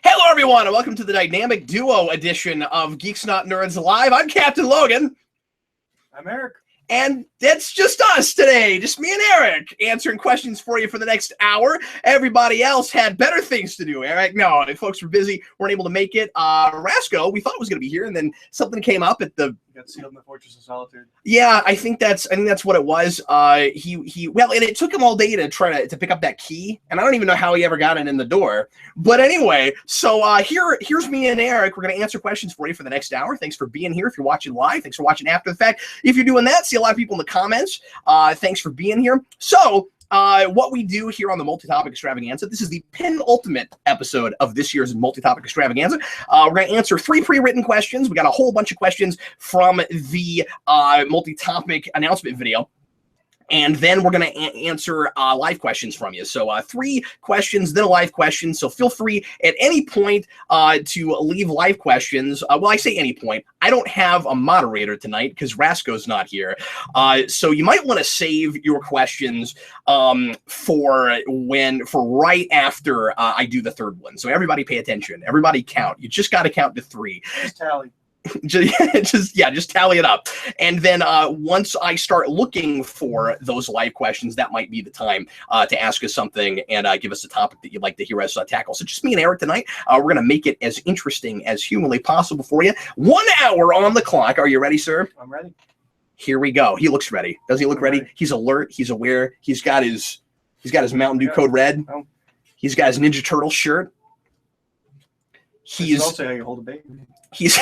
Hello, everyone, and welcome to the Dynamic Duo edition of Geeks Not Nerds Live. I'm Captain Logan. I'm Eric. And it's just us today, just me and Eric, answering questions for you for the next hour. Everybody else had better things to do, Eric. No, folks were busy, weren't able to make it. Rasco, we thought was going to be here, and then something came up at the... Got sealed in the Fortress of Solitude. Yeah, I think that's what it was. Well, and it took him all day to try to pick up that key, and I don't even know how he ever got it in the door. But anyway, so here's me and Eric. We're going to answer questions for you for the next hour. Thanks for being here. If you're watching live, thanks for watching after the fact. If you're doing that, see a lot of people in the comments. Thanks for being here. So, what we do here on the Multi-Topic Extravaganza, this is the penultimate episode of this year's Multi-Topic Extravaganza. We're going to answer 3 pre-written questions. We got a whole bunch of questions from the multi-topic announcement video. And then we're going to answer live questions from you. So 3 questions, then a live question. So feel free at any point to leave live questions. Well, I say any point. I don't have a moderator tonight because Rasco's not here. So you might want to save your questions for right after I do the third one. So everybody pay attention. Everybody count. You just got to count to 3. Just tally. just tally it up, and then once I start looking for those live questions, that might be the time to ask us something and give us a topic that you'd like to hear us tackle. So just me and Eric tonight. We're gonna make it as interesting as humanly possible for you. 1 hour on the clock. Are you ready, sir? I'm ready. Here we go. He looks ready. Does he look ready? He's alert. He's aware. He's got his Mountain Dew Code Red. Oh. He's got his Ninja Turtle shirt. He's also how you hold a baby. He's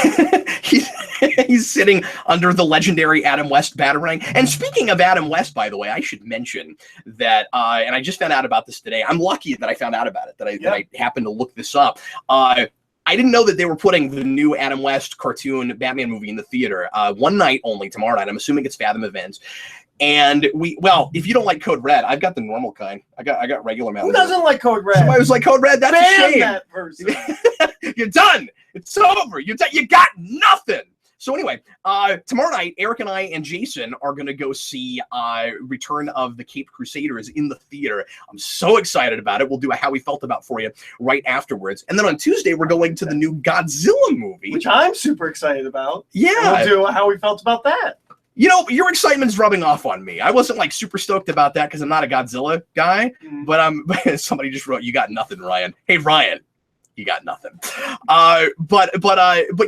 sitting under the legendary Adam West Batarang. And speaking of Adam West, by the way, I should mention that, and I just found out about this today. I'm lucky that I found out about it, that I happened to look this up. I didn't know that they were putting the new Adam West cartoon Batman movie in the theater one night only, tomorrow night. I'm assuming it's Fathom Events. And if you don't like Code Red, I've got the normal kind. I got regular Mountain Dew. Who doesn't like Code Red? Somebody was like Code Red. That's Ban a shame. That person. You're done. It's over. You got nothing. So anyway, tomorrow night, Eric and I and Jason are going to go see Return of the Caped Crusaders in the theater. I'm so excited about it. We'll do a How We Felt About for you right afterwards. And then on Tuesday, we're going to the new Godzilla movie. Which I'm super excited about. Yeah. And we'll do How We Felt About that. You know, your excitement's rubbing off on me. I wasn't like super stoked about that because I'm not a Godzilla guy, but somebody just wrote, "You got nothing, Ryan." Hey, Ryan, you got nothing. But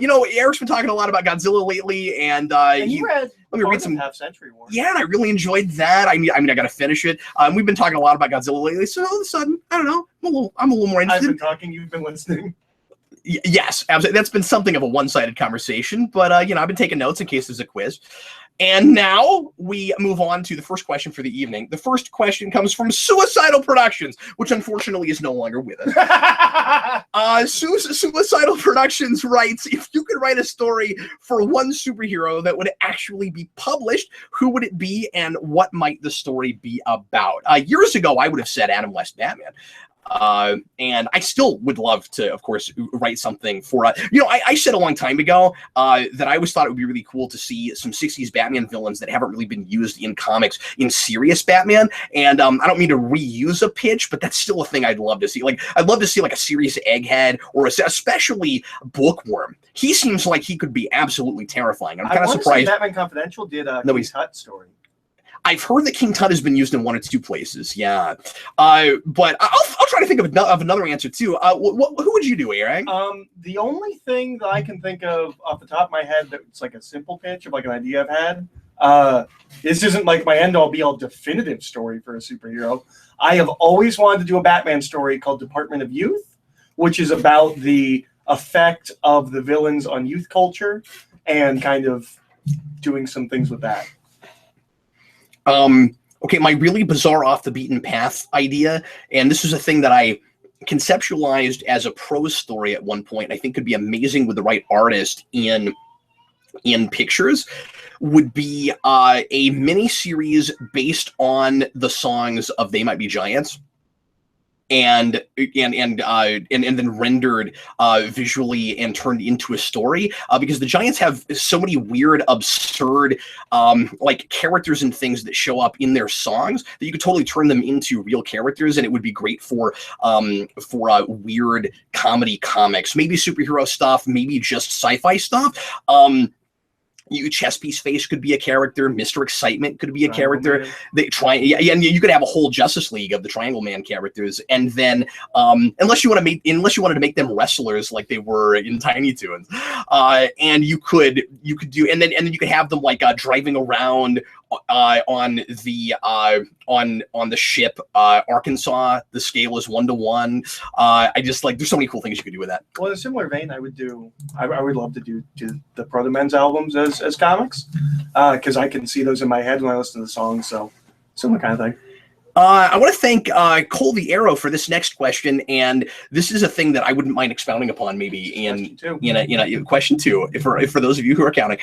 you know, Eric's been talking a lot about Godzilla lately, and you read let me read some Half Century War. Yeah, and I really enjoyed that. I mean, I got to finish it. We've been talking a lot about Godzilla lately, so all of a sudden, I don't know, I'm a little more interested. I've been talking, you've been listening. Yes, absolutely. That's been something of a one-sided conversation, but you know, I've been taking notes in case there's a quiz. And now we move on to the first question for the evening. The first question comes from Suicidal Productions, which unfortunately is no longer with us. Suicidal Productions writes, if you could write a story for one superhero that would actually be published, who would it be and what might the story be about? Years ago, I would have said Adam West Batman. And I still would love to, of course, write something for, you know, I said a long time ago that I always thought it would be really cool to see some 60s Batman villains that haven't really been used in comics in serious Batman. And I don't mean to reuse a pitch, but that's still a thing I'd love to see. Like, I'd love to see like a serious Egghead or especially Bookworm. He seems like he could be absolutely terrifying. I'm kind of surprised. Batman Confidential did a King Tut story. I've heard that King Tut has been used in 1 or 2 places, yeah. But I'll try to think of another answer too. Who would you do, Eric? The only thing that I can think of off the top of my head that's like a simple pitch of like an idea I've had. This isn't like my end-all be-all definitive story for a superhero. I have always wanted to do a Batman story called Department of Youth, which is about the effect of the villains on youth culture and kind of doing some things with that. Okay, my really bizarre off the beaten path idea, and this is a thing that I conceptualized as a prose story at one point, I think could be amazing with the right artist in pictures, would be a mini-series based on the songs of They Might Be Giants. And then rendered visually and turned into a story, because the Giants have so many weird, absurd, like characters and things that show up in their songs that you could totally turn them into real characters, and it would be great for weird comedy comics, maybe superhero stuff, maybe just sci-fi stuff. Chess Piece Face could be a character. Mr. Excitement could be a character. And you could have a whole Justice League of the Triangle Man characters. And then, unless you wanted to make them wrestlers like they were in Tiny Toons, and you could do, and then you could have them like driving around on the ship Arkansas. The scale is 1-to-1. I just like, there's so many cool things you could do with that. Well, in a similar vein, I would love to do the Proto Men's albums as comics, because I can see those in my head when I listen to the songs. So similar kind of thing. I want to thank Cole the Arrow for this next question, and this is a thing that I wouldn't mind expounding upon maybe in question two, for those of you who are counting.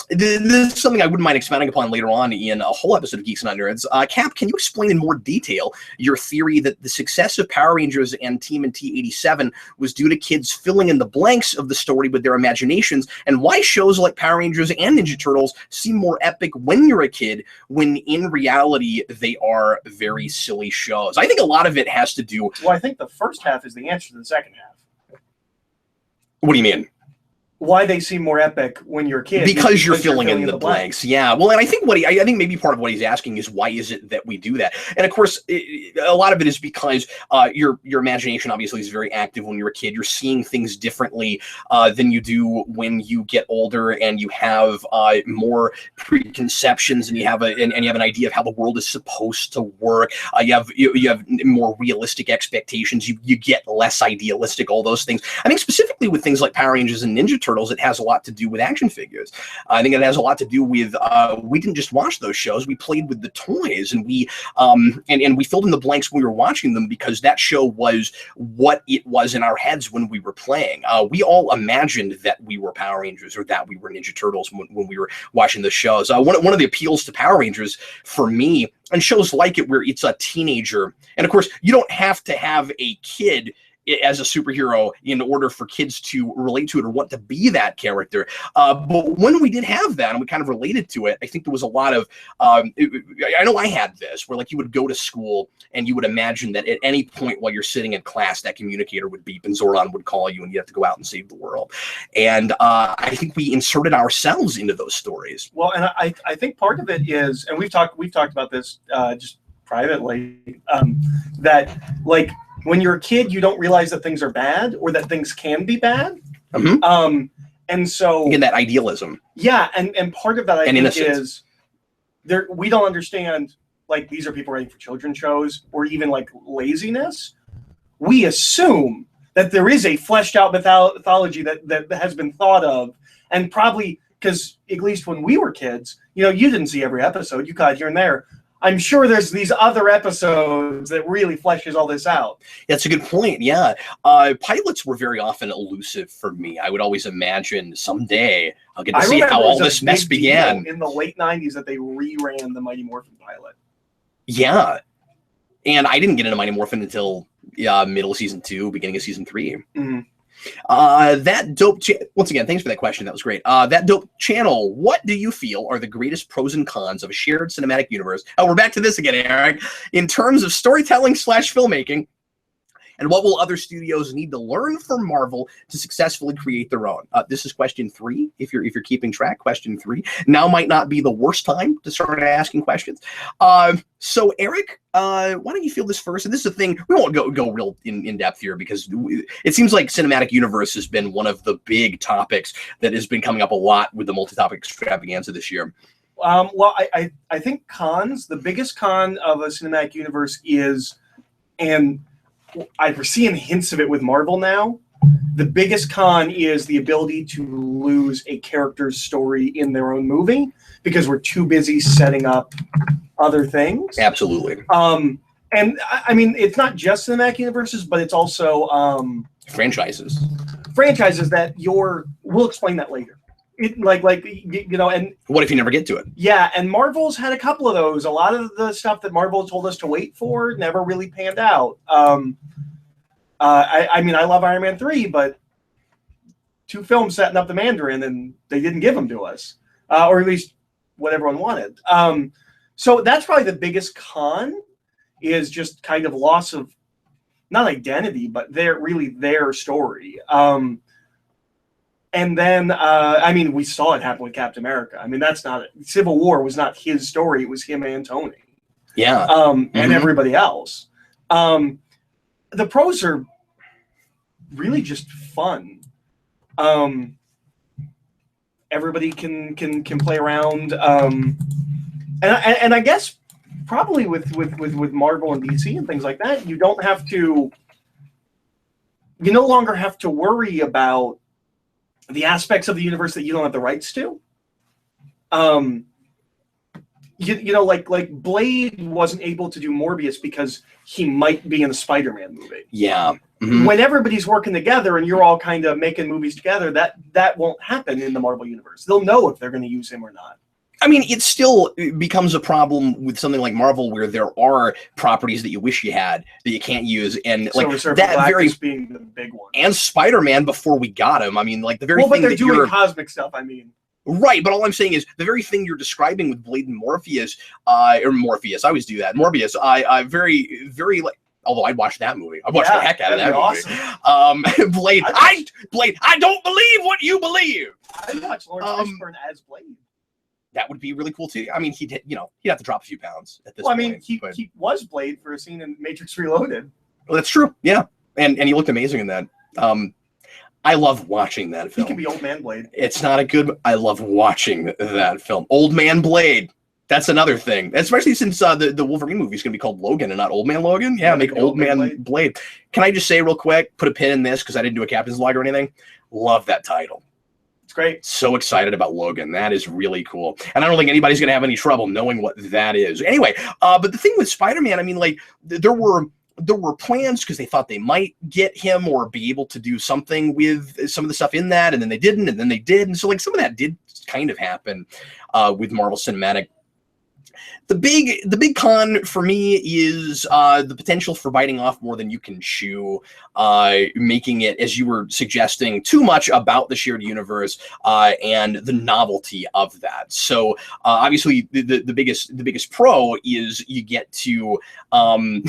This is something I wouldn't mind expounding upon later on in a whole episode of Geeks Not Nerds. Cap, can you explain in more detail your theory that the success of Power Rangers and TMNT 87 was due to kids filling in the blanks of the story with their imaginations, and why shows like Power Rangers and Ninja Turtles seem more epic when you're a kid, when in reality they are very silly shows? I think a lot of it has to do. Well, I think the first half is the answer to the second half. What do you mean? Why they seem more epic when you're a kid? Because you're filling in the blanks. Yeah. Well, and I think I think maybe part of what he's asking is, why is it that we do that? And of course, a lot of it is because your imagination obviously is very active when you're a kid. You're seeing things differently than you do when you get older, and you have more preconceptions, and you have an idea of how the world is supposed to work. You have more realistic expectations. You get less idealistic. All those things. I think specifically with things like Power Rangers and Ninja Turtles, it has a lot to do with action figures. I think it has a lot to do with we didn't just watch those shows; we played with the toys, and we filled in the blanks when we were watching them, because that show was what it was in our heads when we were playing. We all imagined that we were Power Rangers or that we were Ninja Turtles when we were watching the shows. One of the appeals to Power Rangers for me, and shows like it where it's a teenager, and of course you don't have to have a kid as a superhero in order for kids to relate to it or want to be that character. But when we did have that and we kind of related to it, I think there was a lot of, I know I had this, where like you would go to school and you would imagine that at any point while you're sitting in class, that communicator would beep and Zordon would call you and you have to go out and save the world. And I think we inserted ourselves into those stories. Well, and I think part of it is, and we've talked about this just privately, that like, when you're a kid, you don't realize that things are bad or that things can be bad. Mm-hmm. And so... Again, that idealism. Yeah, and part of that, I think, innocence. is we don't understand, like, these are people writing for children's shows or even, like, laziness. We assume that there is a fleshed-out mythology that has been thought of, and probably, because at least when we were kids, you didn't see every episode. You caught here and there. I'm sure there's these other episodes that really fleshes all this out. That's a good point. Yeah. Pilots were very often elusive for me. I would always imagine someday I'll get to see how all this mess began. In the late 90s that they reran the Mighty Morphin pilot. Yeah. And I didn't get into Mighty Morphin until middle of season 2, beginning of season 3. Mm-hmm. That dope once again, thanks for that question. That was great. That dope channel, what do you feel are the greatest pros and cons of a shared cinematic universe? Oh, we're back to this again, Eric. In terms of storytelling / filmmaking, and what will other studios need to learn from Marvel to successfully create their own? This is question 3. If you're keeping track, question 3. Now might not be the worst time to start asking questions. So Eric, why don't you feel this first? And this is a thing, we won't go real in depth here, because it seems like cinematic universe has been one of the big topics that has been coming up a lot with the multi-topic extravaganza this year. Well, I think cons, the biggest con of a cinematic universe is, and I've seen hints of it with Marvel now, the biggest con is the ability to lose a character's story in their own movie because we're too busy setting up other things. Absolutely. And I mean, it's not just cinematic universes, but it's also franchises that we'll explain that later. And what if you never get to it? Yeah, and Marvel's had a couple of those. A lot of the stuff that Marvel told us to wait for never really panned out. I mean, I love Iron Man 3, but 2 films setting up the Mandarin, and they didn't give them to us, or at least what everyone wanted. So that's probably the biggest con, is just kind of loss of not identity, but their story. And then, I mean, we saw it happen with Captain America. I mean, Civil War was not his story. It was him and Tony. Yeah. And everybody else. The pros are really just fun. Everybody can play around. And I guess probably with Marvel and DC and things like that, you no longer have to worry about the aspects of the universe that you don't have the rights to. Like Blade wasn't able to do Morbius because he might be in the Spider-Man movie. Yeah. When everybody's working together and you're all kind of making movies together, that won't happen in the Marvel universe. They'll know if they're going to use him or not. I mean, it still becomes a problem with something like Marvel, where there are properties that you wish you had that you can't use, and like that very being the big one. And Spider-Man before we got him. I mean, like the very thing but they're that doing cosmic stuff. I mean, right, but all I'm saying is the very thing you're describing with Blade and Morpheus, I always do that. Morbius, I very, very like. Although I'd watch that movie, I'd watch the heck out of that movie. Awesome. Blade, I don't believe what you believe. I'd watch Lawrence Fishburne as Blade. That would be really cool too. I mean, he'd have to drop a few pounds at this point. I mean, he was Blade for a scene in Matrix Reloaded. Well, that's true. Yeah, and he looked amazing in that. I love watching that film. He can be Old Man Blade. It's not a good. I love watching that film. Old Man Blade. That's another thing, especially since the Wolverine movie is going to be called Logan and not Old Man Logan. Yeah, make Old Man Blade. Can I just say real quick, put a pin in this because I didn't do a captain's log or anything. Love that title. It's great. So excited about Logan. That is really cool. And I don't think anybody's going to have any trouble knowing what that is. Anyway, but the thing with Spider-Man, I mean, like there were plans because they thought they might get him or be able to do something with some of the stuff in that, and then they didn't, and then they did. And so like some of that did kind of happen with Marvel Cinematic. The big con for me is the potential for biting off more than you can chew, making it, as you were suggesting, too much about the shared universe and the novelty of that. So obviously, the biggest pro is you get to Heine.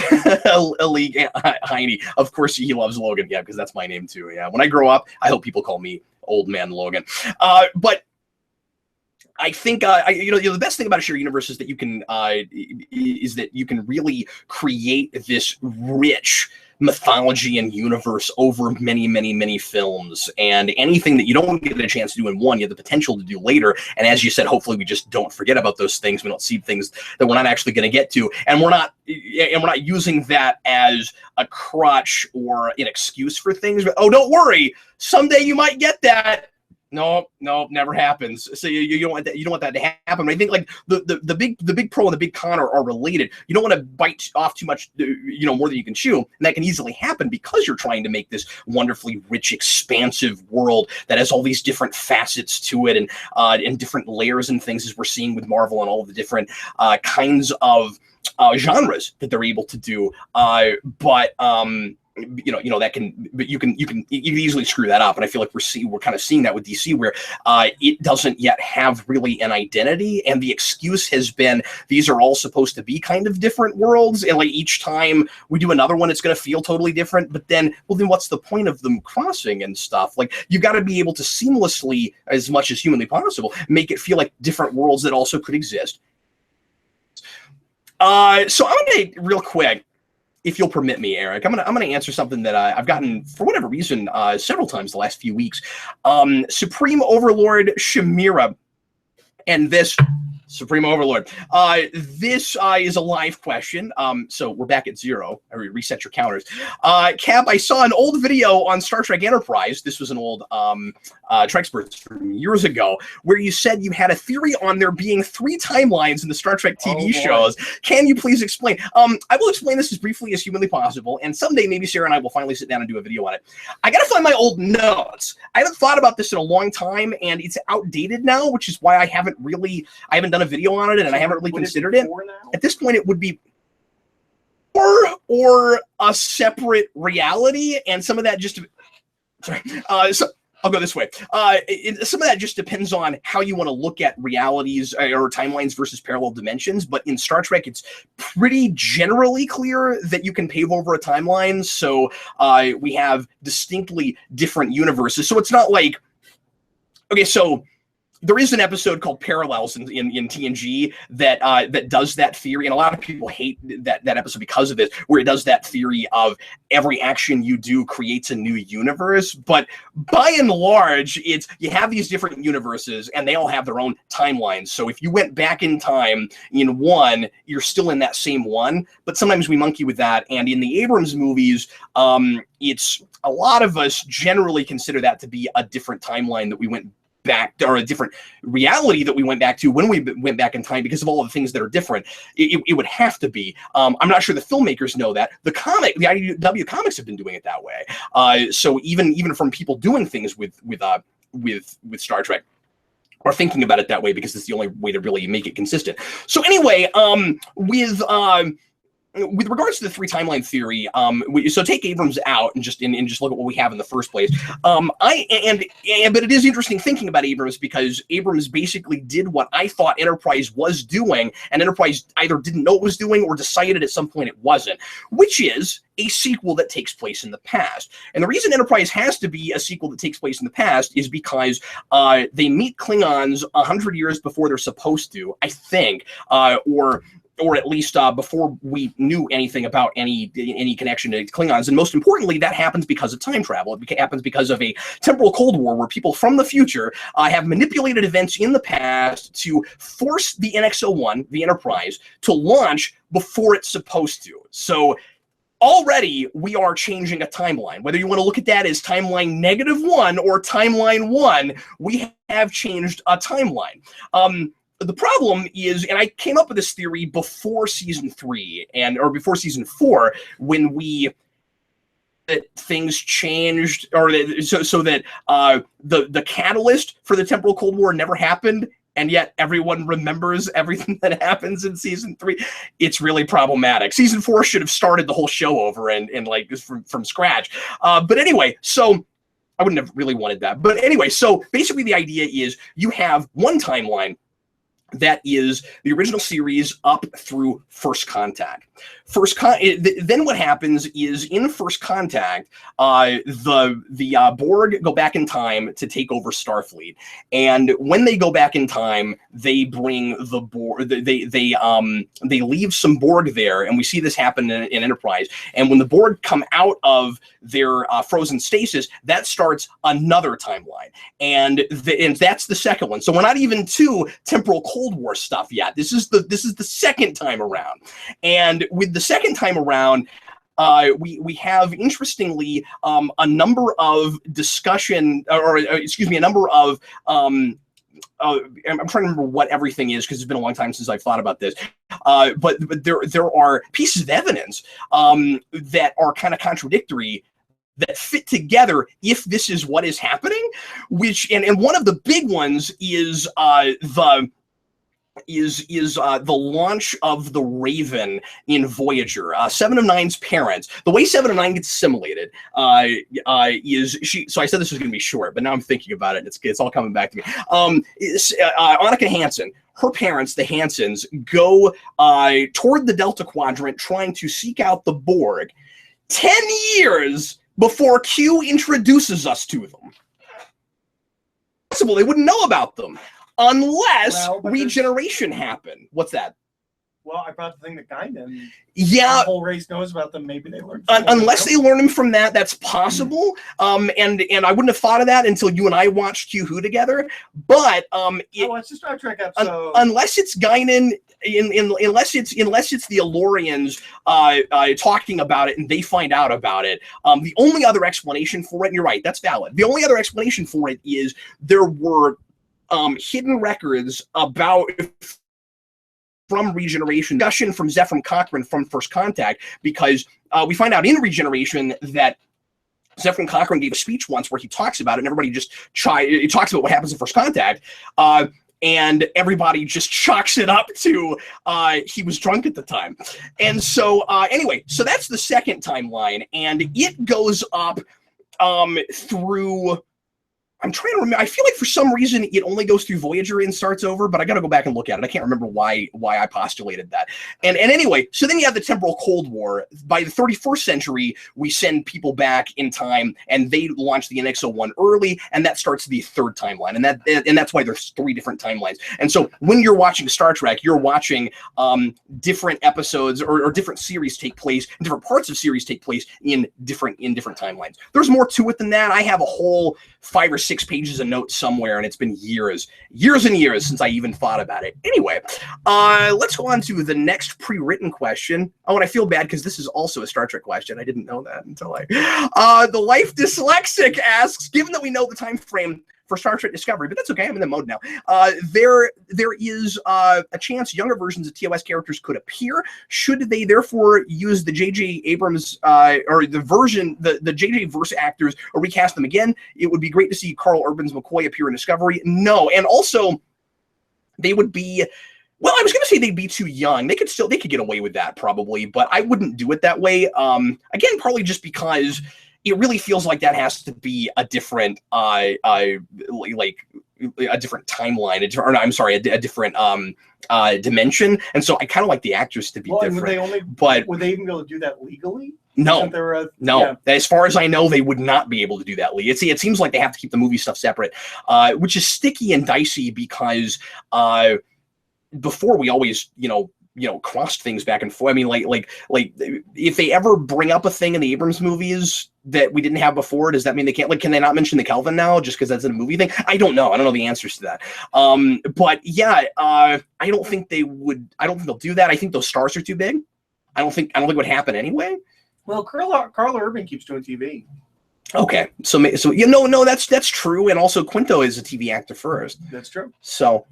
Of course, he loves Logan, yeah, because that's my name too. Yeah, when I grow up, I hope people call me Old Man Logan. But I think the best thing about a shared universe is that you can really create this rich mythology and universe over many, many, many films, and anything that you don't get a chance to do in one, you have the potential to do later. And as you said, hopefully we just don't forget about those things. We don't see things that we're not actually going to get to, and we're not using that as a crutch or an excuse for things. But oh, don't worry, someday you might get that. No, never happens. So you don't want that. You don't want that to happen. But I think like the big pro and the big con are related. You don't want to bite off too much, more than you can chew, and that can easily happen because you're trying to make this wonderfully rich, expansive world that has all these different facets to it and different layers and things, as we're seeing with Marvel and all of the different kinds of genres that they're able to do. But you can easily screw that up, and I feel like we're kind of seeing that with DC, where it doesn't yet have really an identity, and the excuse has been these are all supposed to be kind of different worlds, and like each time we do another one, it's going to feel totally different. But then what's the point of them crossing and stuff? Like you got to be able to seamlessly, as much as humanly possible, make it feel like different worlds that also could exist. So I'm gonna real quick, if you'll permit me, Eric, I'm gonna answer something that I've gotten for whatever reason several times the last few weeks. Supreme Overlord Shamira, and this Supreme Overlord. This is a live question. So we're back at 0. I reset your counters. Cap, I saw an old video on Star Trek Enterprise. This was an old Trexperts from years ago, where you said you had a theory on there being 3 timelines in the Star Trek TV shows. Can you please explain? I will explain this as briefly as humanly possible, and someday maybe Sarah and I will finally sit down and do a video on it. I gotta find my old notes. I haven't thought about this in a long time, and it's outdated now, which is why I haven't done a video on it, and I haven't really considered it. At this point, it would be or a separate reality, and some of that just sorry. I'll go this way. Some of that just depends on how you want to look at realities or timelines versus parallel dimensions. But in Star Trek, it's pretty generally clear that you can pave over a timeline. So we have distinctly different universes. So it's not like, okay, so there is an episode called Parallels in TNG that does that theory, and a lot of people hate that episode because of it, where it does that theory of every action you do creates a new universe. But by and large, it's you have these different universes, and they all have their own timelines. So if you went back in time in one, you're still in that same one. But sometimes we monkey with that, and in the Abrams movies, it's a lot of us generally consider that to be a different timeline that we went back, or a different reality that we went back to when we went back in time, because of all of the things that are different. It would have to be. I'm not sure the filmmakers know that. The IDW comics have been doing it that way. So even from people doing things with Star Trek are thinking about it that way, because it's the only way to really make it consistent. So anyway, with regards to the three timeline theory, so take Abrams out and just look at what we have in the first place. But it is interesting thinking about Abrams, because Abrams basically did what I thought Enterprise was doing, and Enterprise either didn't know it was doing or decided at some point it wasn't, which is a sequel that takes place in the past. And the reason Enterprise has to be a sequel that takes place in the past is because they meet Klingons 100 years before they're supposed to, I think, or at least before we knew anything about any connection to Klingons. And most importantly, that happens because of time travel. It happens because of a temporal Cold War, where people from the future have manipulated events in the past to force the NX-01, the Enterprise, to launch before it's supposed to. So already we are changing a timeline. Whether you want to look at that as timeline -1 or timeline 1, we have changed a timeline. The problem is, and I came up with this theory before season 3 or before season 4, when that things changed, or so that the catalyst for the temporal Cold War never happened, and yet everyone remembers everything that happens in season 3. It's really problematic. Season 4 should have started the whole show over and like from scratch. But anyway, so I wouldn't have really wanted that. But anyway, so basically the idea is you have one timeline that is the original series up through First Contact. Then what happens is, in First Contact, the Borg go back in time to take over Starfleet, and when they go back in time, they bring the Borg. They leave some Borg there, and we see this happen in Enterprise. And when the Borg come out of their frozen stasis, that starts another timeline, and that's the second one. So we're not even to temporal Cold War stuff yet. This is the second time around, and with the second time around, we have, interestingly, a number of discussion, a number of I'm trying to remember what everything is, because it's been a long time since I've thought about this. But there are pieces of evidence that are kind of contradictory, that fit together if this is what is happening. Which and one of the big ones is the launch of the Raven in Voyager. 7 of 9's parents, the way 7 of 9 gets assimilated, is she. So I said this was going to be short, but now I'm thinking about it. It's all coming back to me. Annika Hansen, her parents, the Hansens, go toward the Delta Quadrant trying to seek out the Borg 10 years before Q introduces us to them. Possible they wouldn't know about them unless regeneration happened. What's that? Well, I brought the thing that Guinan. Yeah, the whole race knows about them. Maybe they learned. Unless they learn them from that, that's possible. And I wouldn't have thought of that until you and I watched Q Who together. But it's a Star Trek episode. Unless it's Guinan, unless it's the Elorians talking about it and they find out about it. The only other explanation for it, and you're right, that's valid. The only other explanation for it is there were hidden records about. From regeneration, discussion from Zefram Cochrane from First Contact, because we find out in regeneration that Zefram Cochrane gave a speech once where he talks about it, and everybody just he talks about what happens in First Contact, and everybody just chalks it up to he was drunk at the time. And so anyway, so that's the second timeline, and it goes up through I'm trying to remember. I feel like for some reason it only goes through Voyager and starts over, but I got to go back and look at it. I can't remember why I postulated that. And anyway, so then you have the temporal Cold War. By the 31st century, we send people back in time, and they launch the NX-01 early, and that starts the third timeline. And that's why there's 3 different timelines. And so when you're watching Star Trek, you're watching different episodes or different series take place, different parts of series take place in different timelines. There's more to it than that. I have a whole 5 or 6 pages of notes somewhere, and it's been years and years since I even thought about it. Anyway, let's go on to the next pre-written question. Oh, and I feel bad because this is also a Star Trek question. I didn't know that until the Life Dyslexic asks, given that we know the time frame for Star Trek Discovery, but that's okay, I'm in the mode now. There is a chance younger versions of TOS characters could appear. Should they therefore use the J.J. Abrams or the J.J. verse actors or recast them again? It would be great to see Carl Urban's McCoy appear in Discovery. No, and also they would be. Well, I was going to say they'd be too young. They could get away with that probably, but I wouldn't do it that way. Again, probably just because it really feels like that has to be a different, like a different timeline, a different dimension. And so I kind of like the actors to be different. Would they even be able to do that legally? No. Yeah. As far as I know, they would not be able to do that legally. It seems like they have to keep the movie stuff separate, which is sticky and dicey because before we always, crossed things back and forth. I mean, like if they ever bring up a thing in the Abrams movies that we didn't have before, does that mean they can't? Like, can they not mention the Kelvin now just because that's in a movie thing? I don't know. I don't know the answers to that. But yeah, I don't think they would. I don't think they'll do that. I think those stars are too big. I don't think it would happen anyway. Well, Carl Urban keeps doing TV. Okay, so that's true, and also Quinto is a TV actor first. That's true. So.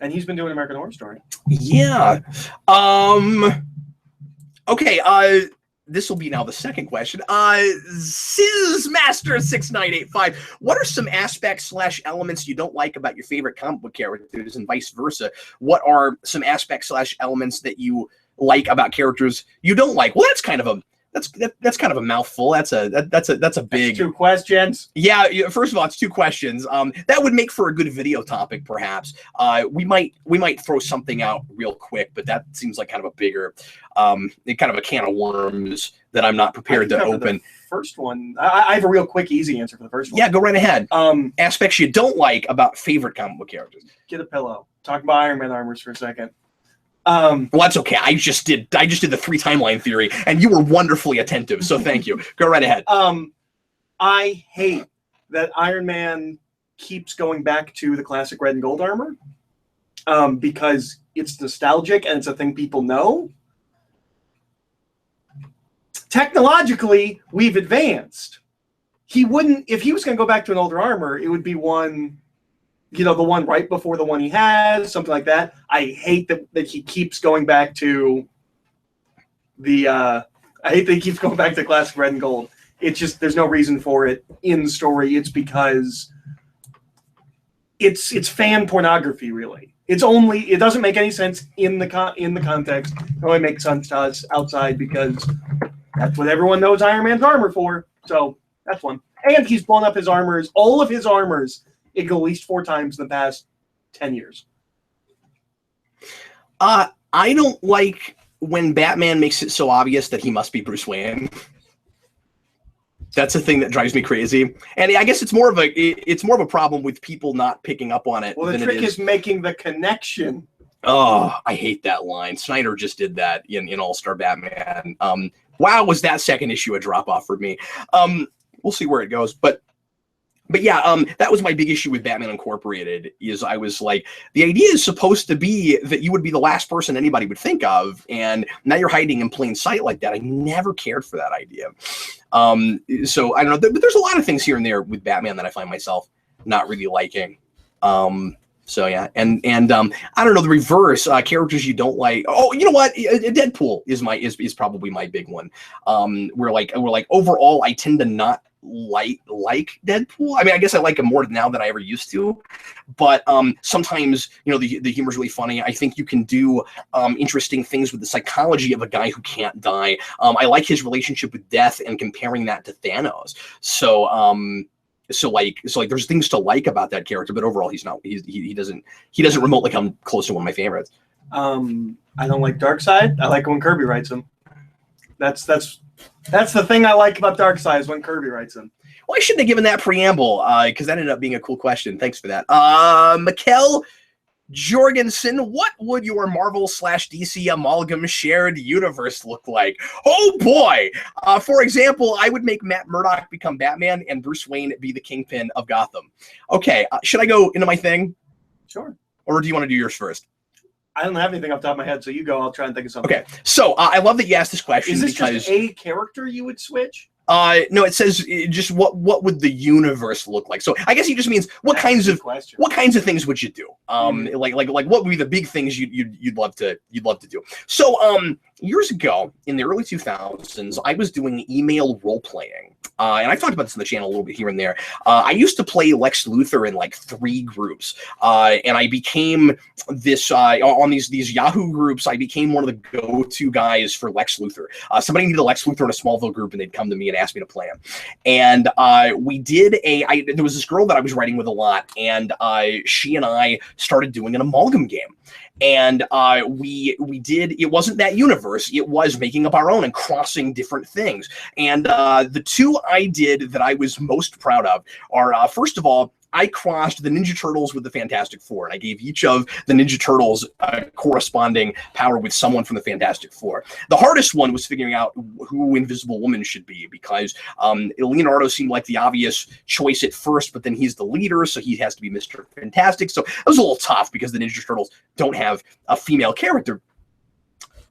And he's been doing American Horror Story. Yeah. Okay. This will be now the second question. Sizmaster6985. What are some aspects / elements you don't like about your favorite comic book characters, and vice versa? What are some aspects / elements that you like about characters you don't like? Well, that's kind of a mouthful. That's a big. That's 2 questions. Yeah. First of all, it's 2 questions. That would make for a good video topic, perhaps. We might throw something out real quick, but that seems like kind of a bigger, kind of a can of worms that I'm not prepared to open. First one, I have a real quick, easy answer for the first one. Yeah, go right ahead. Aspects you don't like about favorite comic book characters. Get a pillow. Talk about Iron Man armors for a second. Well, that's okay. I just did the 3 timeline theory, and you were wonderfully attentive. So thank you. Go right ahead. I hate that Iron Man keeps going back to the classic red and gold armor, because it's nostalgic and it's a thing people know. Technologically, we've advanced. He wouldn't, if he was going to go back to an older armor, it would be one. The one right before the one he has, something like that. I hate that he keeps going back to I hate that he keeps going back to classic red and gold. It's just, there's no reason for it in the story. It's because it's fan pornography, really. It doesn't make any sense in the context. It only makes sense to us outside because that's what everyone knows Iron Man's armor for. So that's one. And he's blown up his armors, all of his armors, at least 4 times in the past 10 years. I don't like when Batman makes it so obvious that he must be Bruce Wayne. That's a thing that drives me crazy. And I guess it's more of a problem with people not picking up on it. Well, the trick is making the connection. Oh, I hate that line. Snyder just did that in All-Star Batman. Wow, was that second issue a drop-off for me? We'll see where it goes. But yeah, that was my big issue with Batman Incorporated, is I was like, the idea is supposed to be that you would be the last person anybody would think of, and now you're hiding in plain sight like that. I never cared for that idea. So I don't know, but there's a lot of things here and there with Batman that I find myself not really liking. So yeah, and I don't know, the reverse, characters you don't like. Oh, you know what? Deadpool is probably my big one. We're like overall, I tend to not like Deadpool. I mean, I guess I like him more now than I ever used to, but sometimes the humor's really funny. I think you can do interesting things with the psychology of a guy who can't die. I like his relationship with death and comparing that to Thanos. So So there's things to like about that character, but overall he's not. He doesn't remotely come close to one of my favorites. I don't like Darkseid. I like when Kirby writes him. That's the thing I like about Darkseid is when Kirby writes him. Well, I shouldn't have given that preamble because that ended up being a cool question. Thanks for that. Mikkel Jorgensen, what would your Marvel/DC amalgam shared universe look like? Oh boy! For example, I would make Matt Murdock become Batman and Bruce Wayne be the Kingpin of Gotham. Okay, should I go into my thing? Sure. Or do you want to do yours first? I don't have anything off the top of my head, so you go. I'll try and think of something. Okay, so I love that you asked this question. Is this because just a character you would switch? No, it says just what would the universe look like. So I guess he just means what kinds of things would you do? Like what would be the big things you'd love to do? So years ago in the early 2000s, I was doing email role playing, and I've talked about this on the channel a little bit here and there. I used to play Lex Luthor in like 3 groups, and I became this on these Yahoo groups. I became one of the go-to guys for Lex Luthor. Somebody needed a Lex Luthor in a Smallville group, and they'd come to me and ask me to play him. And we did there was this girl that I was writing with a lot, and she and I started doing an amalgam game. And we did, it wasn't that universe, it was making up our own and crossing different things. And the 2 I did that I was most proud of are, first of all, I crossed the Ninja Turtles with the Fantastic Four, and I gave each of the Ninja Turtles a corresponding power with someone from the Fantastic Four. The hardest one was figuring out who Invisible Woman should be, because Leonardo seemed like the obvious choice at first, but then he's the leader, so he has to be Mr. Fantastic. So it was a little tough because the Ninja Turtles don't have a female character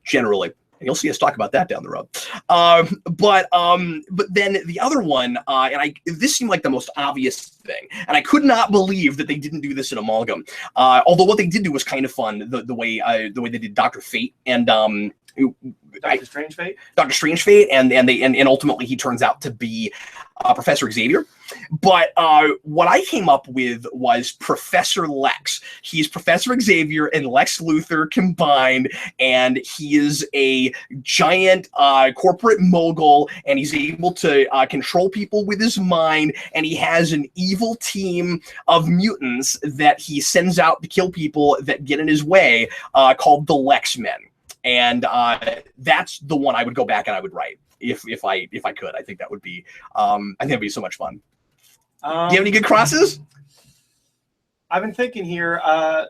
generally. And you'll see us talk about that down the road. But then the other one, this seemed like the most obvious thing, and I could not believe that they didn't do this in Amalgam. Although what they did do was kind of fun, the way they did Dr. Fate and Dr. Strange Fate. Dr. Strange Fate, and ultimately he turns out to be Professor Xavier. But what I came up with was Professor Lex. He's Professor Xavier and Lex Luthor combined, and he is a giant corporate mogul, and he's able to control people with his mind, and he has an evil team of mutants that he sends out to kill people that get in his way, called the Lex Men. And that's the one I would go back and I would write if I could. I think that would be that'd be so much fun. Do you have any good crosses? I've been thinking here. I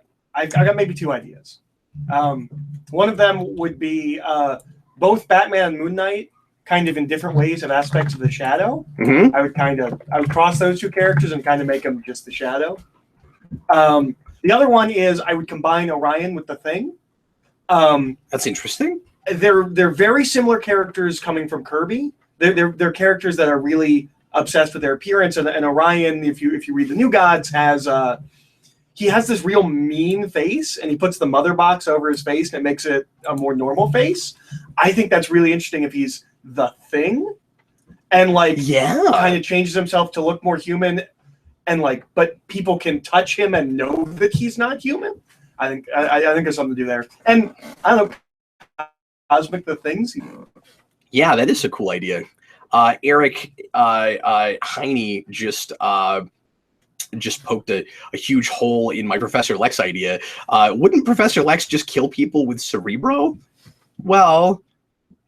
got maybe 2 ideas. One of them would be both Batman and Moon Knight, kind of in different ways of aspects of the Shadow. Mm-hmm. I would cross those 2 characters and kind of make them just the Shadow. The other one is I would combine Orion with the Thing. That's interesting. They're very similar characters coming from Kirby. They're characters that are really obsessed with their appearance, and Orion, if you read the New Gods, he has this real mean face, and he puts the mother box over his face, and it makes it a more normal face. I think that's really interesting if he's the Thing, and kind of changes himself to look more human, and but people can touch him and know that he's not human. I think there's something to do there, and I don't know, Cosmic the Things. Yeah, that is a cool idea. Eric Heine just poked a huge hole in my Professor Lex idea. Wouldn't Professor Lex just kill people with Cerebro? Well,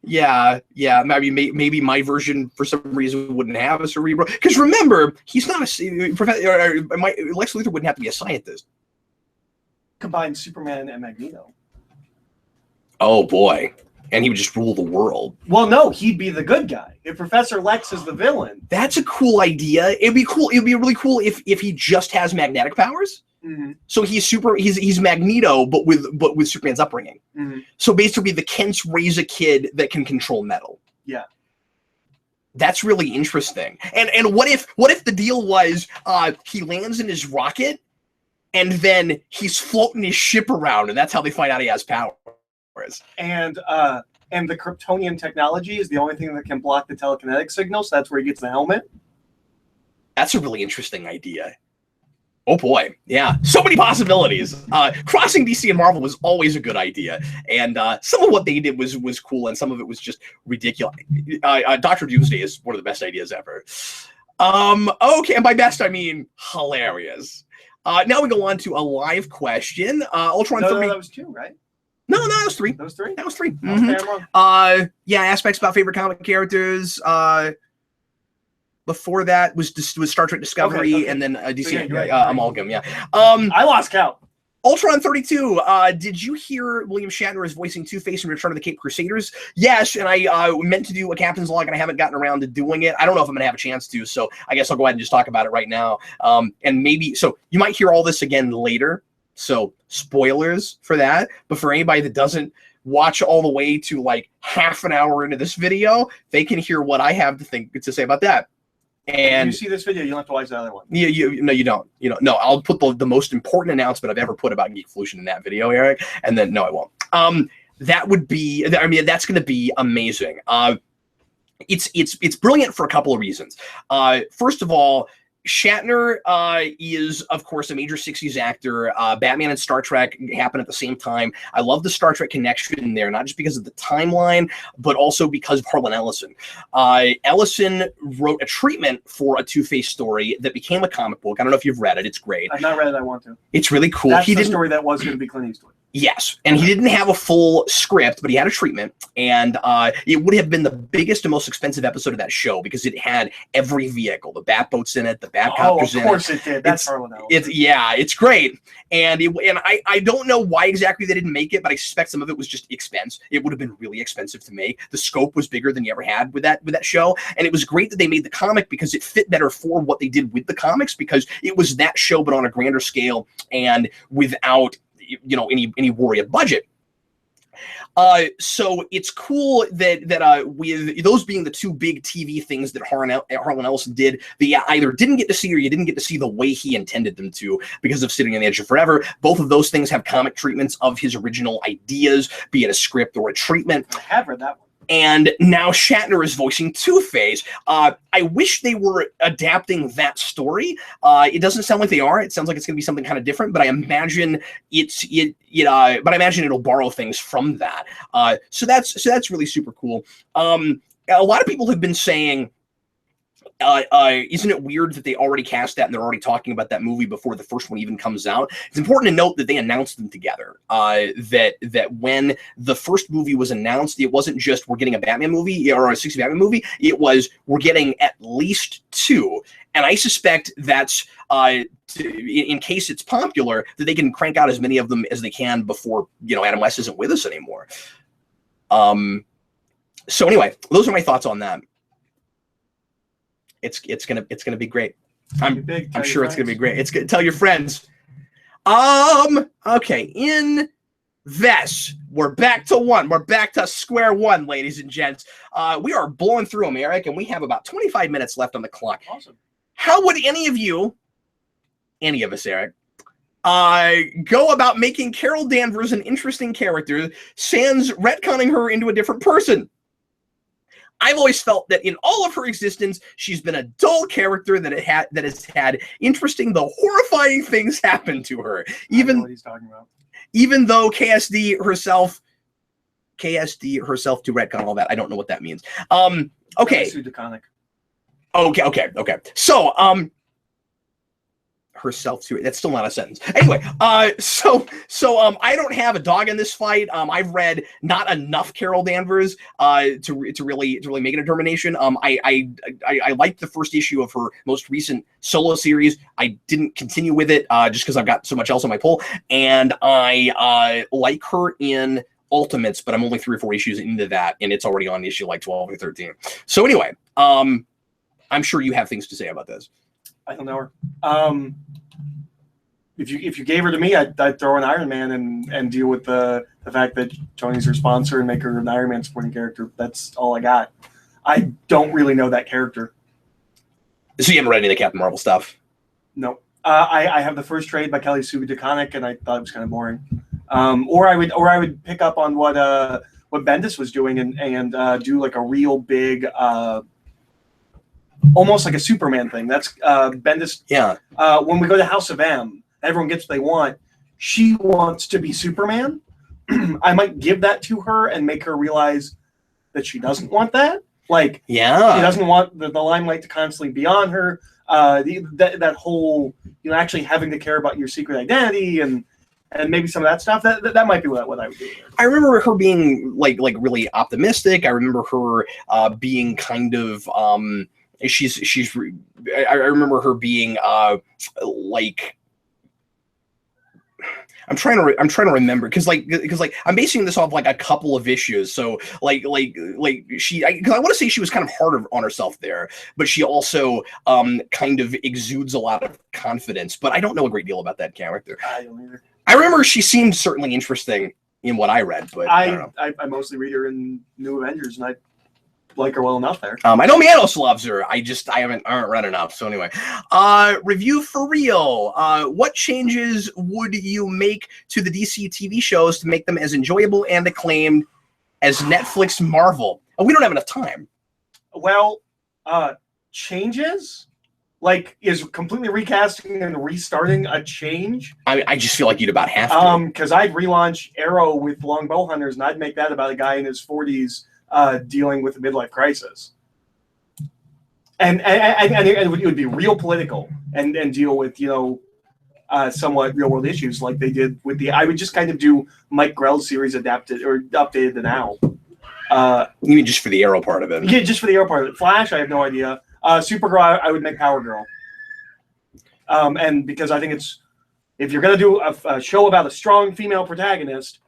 yeah. Maybe my version for some reason wouldn't have a Cerebro. Because remember, he's not Lex Luthor wouldn't have to be a scientist. Combine Superman and Magneto. Oh boy. And he would just rule the world. Well, no, he'd be the good guy. If Professor Lex is the villain. That's a cool idea. It'd be cool. It'd be really cool if he just has magnetic powers. Mm-hmm. So he's Magneto, but with Superman's upbringing. Mm-hmm. So basically, the Kents raise a kid that can control metal. Yeah. That's really interesting. And what if the deal was he lands in his rocket, and then he's floating his ship around, and that's how they find out he has powers. And the Kryptonian technology is the only thing that can block the telekinetic signal, so that's where he gets the helmet. That's a really interesting idea. Oh boy, yeah, so many possibilities. Crossing DC and Marvel was always a good idea, and some of what they did was cool, and some of it was just ridiculous. Dr. Doomsday is one of the best ideas ever. Okay, and by best I mean hilarious. Now we go on to a live question. Ultron 30. No, that was 2, right? No, that was 3. That was 3? That was 3. Okay, I'm wrong. Yeah, aspects about favorite comic characters. Before that was Star Trek Discovery, Okay. and then DC right. Amalgam. Yeah. I lost count. Ultron 32. Did you hear William Shatner is voicing Two-Face in Return of the Cape Crusaders? Yes, and I meant to do a captain's log, and I haven't gotten around to doing it. I don't know if I'm going to have a chance to, so I guess I'll go ahead and just talk about it right now. And maybe, so you might hear all this again later, so spoilers for that. But for anybody that doesn't watch all the way to like half an hour into this video, they can hear what I have to say about that. And if you see this video, you don't have to watch the other one. No, you don't. No, I'll put the most important announcement I've ever put about Geekvolution in that video, Eric. And then no, I won't. That would be. I mean, that's going to be amazing. It's brilliant for a couple of reasons. First of all, Shatner is, of course, a major 60s actor. Batman and Star Trek happen at the same time. I love the Star Trek connection there, not just because of the timeline, but also because of Harlan Ellison. Ellison wrote a treatment for a Two-Face story that became a comic book. I don't know if you've read it. It's great. I've not read it. I want to. It's really cool. That's the story that was going to be Clint Eastwood. Yes, and he didn't have a full script, but he had a treatment, and it would have been the biggest and most expensive episode of that show because it had every vehicle. The Batboat's in it, the Batcopter's in it. Of course it did. That's Harlan Ellison. It's great. And I don't know why exactly they didn't make it, but I suspect some of it was just expense. It would have been really expensive to make. The scope was bigger than you ever had with that show, and it was great that they made the comic because it fit better for what they did with the comics because it was that show but on a grander scale and without any worry of budget. So it's cool that with those being the two big TV things that Harlan Ellison did, that you either didn't get to see or you didn't get to see the way he intended them to because of Sitting on the Edge of Forever. Both of those things have comic treatments of his original ideas, be it a script or a treatment. I have read that one. And now Shatner is voicing Two-Face. I wish they were adapting that story. It doesn't sound like they are. It sounds like it's going to be something kind of different. But I imagine but I imagine it'll borrow things from that. So that's really super cool. A lot of people have been saying, isn't it weird that they already cast that and they're already talking about that movie before the first one even comes out? It's important to note that they announced them together. That when the first movie was announced, it wasn't just we're getting a Batman movie or a 60s Batman movie. It was we're getting at least 2. And I suspect that's in case it's popular that they can crank out as many of them as they can before Adam West isn't with us anymore. So anyway, those are my thoughts on that. It's gonna be great. I'm sure it's gonna be great. It's gonna tell your friends. Okay, in this we're back to 1. We're back to square one, ladies and gents. We are blowing through them, Eric, and we have about 25 minutes left on the clock. Awesome. How would any of us, Eric, go about making Carol Danvers an interesting character, sans retconning her into a different person? I've always felt that in all of her existence, she's been a dull character that has had interesting, though horrifying things happen to her. I know what he's talking about. Even though KSD herself to retcon all that. I don't know what that means. Okay. Okay. So, herself to it. That's still not a sentence. Anyway, so I don't have a dog in this fight. I've read not enough Carol Danvers to really make a determination. I liked the first issue of her most recent solo series. I didn't continue with it just because I've got so much else on my pull, and I like her in Ultimates, but I'm only 3 or 4 issues into that, and it's already on issue like 12 or 13. So anyway, I'm sure you have things to say about this. I don't know her. If you gave her to me, I'd throw an Iron Man and deal with the fact that Tony's her sponsor and make her an Iron Man supporting character. That's all I got. I don't really know that character. So you haven't read any of the Captain Marvel stuff? No. I have the first trade by Kelly Sue DeConnick, and I thought it was kind of boring. Or I would pick up on what Bendis was doing and do like a real big. Almost like a Superman thing. That's Bendis. Yeah. When we go to House of M, everyone gets what they want. She wants to be Superman. I might give that to her and make her realize that she doesn't want that. Like, Yeah. she doesn't want the limelight to constantly be on her. That whole, actually having to care about your secret identity and maybe some of that stuff. That might be what I would do. I remember her being like really optimistic. I remember her being kind of I remember her being like. I'm trying to remember because I'm basing this off like a couple of issues. So like she, because I want to say she was kind of harder on herself there, but she also kind of exudes a lot of confidence. But I don't know a great deal about that character. I don't either. I remember she seemed certainly interesting in what I read, but I don't know. I mostly read her in New Avengers, and I like her well enough there. I know Manos loves her. I haven't read enough. So anyway, review for real. What changes would you make to the DC TV shows to make them as enjoyable and acclaimed as Netflix Marvel? Oh, we don't have enough time. Well, changes? Like, is completely recasting and restarting a change? I just feel like you'd about have to. Because I'd relaunch Arrow with Long Bow Hunters, and I'd make that about a guy in his 40s dealing with a midlife crisis. And it would be real political and deal with, somewhat real world issues like they did with I would just kind of do Mike Grell's series adapted or updated to now. You mean just for the Arrow part of it? Yeah, just for the Arrow part of it. Flash, I have no idea. Supergirl, I would make Power Girl. And because I think if you're going to do a show about a strong female protagonist,